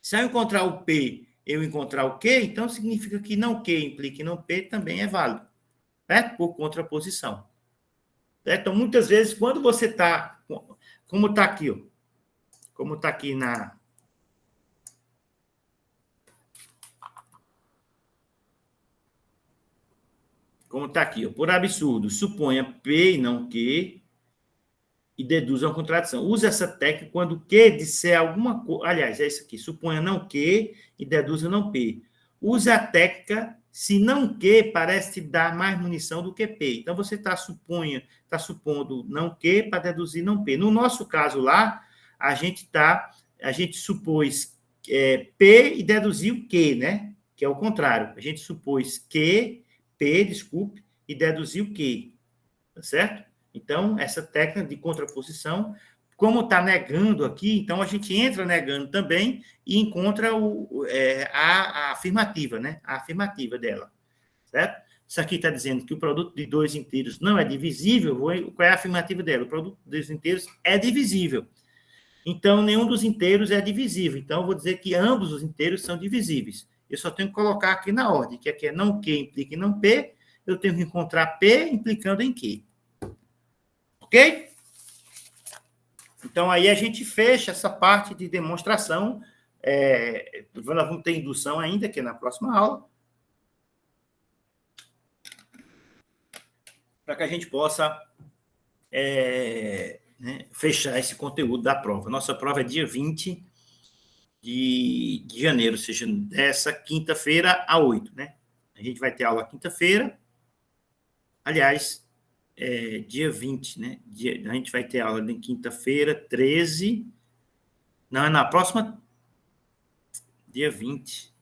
Se eu encontrar o P, eu encontrar o Q, então significa que não Q implica em não P também é válido. Certo? Por contraposição. Certo? Então, muitas vezes, quando você está... Como está aqui, ó. Como está aqui na... Como está aqui, ó. Por absurdo, suponha P e não Q e deduza uma contradição. Use essa técnica quando Q disser alguma coisa... Aliás, é isso aqui. Suponha não Q e deduza não P. Use a técnica se não Q parece te dar mais munição do que P. Então, você está supondo não Q para deduzir não P. No nosso caso lá, a gente supôs P e deduzir o Q, né? Que é o contrário. A gente supôs que, P, desculpe, e deduzir o Q. Tá certo? Então, essa técnica de contraposição, como está negando aqui, então a gente entra negando também e encontra a afirmativa, né? A afirmativa dela. Certo? Isso aqui está dizendo que o produto de dois inteiros não é divisível. Qual é a afirmativa dela? O produto de dois inteiros é divisível. Então, nenhum dos inteiros é divisível. Então, eu vou dizer que ambos os inteiros são divisíveis. Eu só tenho que colocar aqui na ordem, que aqui é não Q implica em não P. Eu tenho que encontrar P implicando em Q. Ok? Então, aí a gente fecha essa parte de demonstração. Nós vamos ter indução ainda, que é na próxima aula. Para que a gente possa fechar esse conteúdo da prova. Nossa prova é dia 20 de janeiro, ou seja, dessa quinta-feira a 8, né? A gente vai ter aula quinta-feira. Aliás, dia 20, né? A gente vai ter aula em quinta-feira, 13. Não, é na próxima. Dia 20.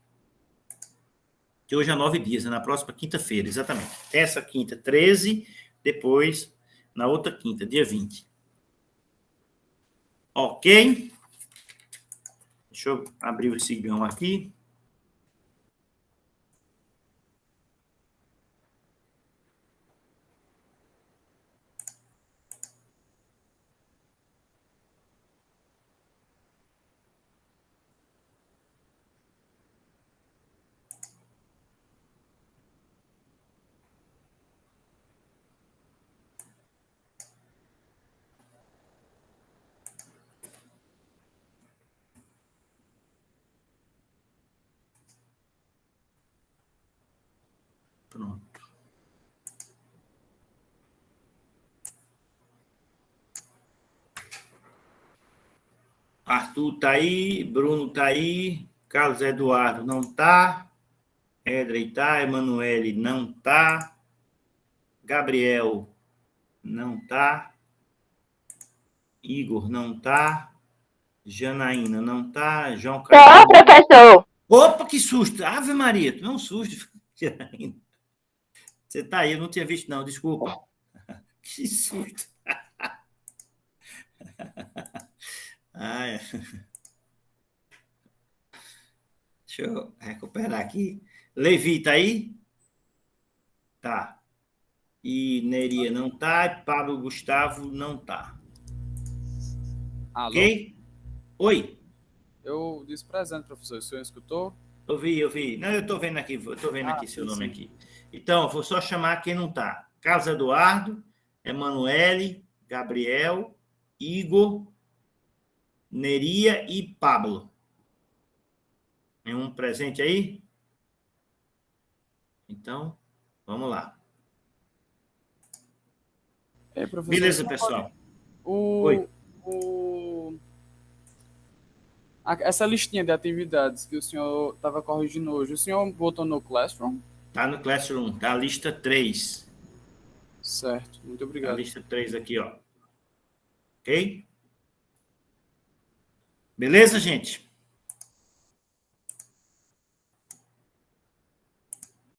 Que hoje é 9 dias, é na próxima quinta-feira, exatamente. Essa quinta, 13, depois, na outra quinta, dia 20. Ok? Deixa eu abrir o Sigão aqui. Pronto. Arthur tá aí, Bruno tá aí, Carlos Eduardo não tá, Edrey tá, Emanuele não tá, Gabriel não tá, Igor não tá, Janaína não tá, João Caetano... Tô, professor. Opa, que susto! Ave Maria, tu não é um susto, Janaína. Você tá aí, eu não tinha visto não, desculpa. Que susto! Ai. Deixa eu recuperar aqui. Levi, tá aí? Tá. E Neria não tá. Pablo Gustavo não tá. Alô? Ok? Oi. Eu disse presente, professor. O senhor escutou? Eu vi. Não, eu tô vendo aqui seu sim, nome sim. aqui. Então, vou só chamar quem não tá. Carlos Eduardo, Emanuele, Gabriel, Igor, Neria e Pablo. Nenhum presente aí? Então, vamos lá. Ei, professor. Beleza, pessoal. Oi. Essa listinha de atividades que o senhor estava corrigindo hoje, o senhor botou no Classroom? Tá no Classroom, tá a lista 3. Certo, muito Tá a obrigado. lista 3 aqui, ó. Ok? Beleza, gente?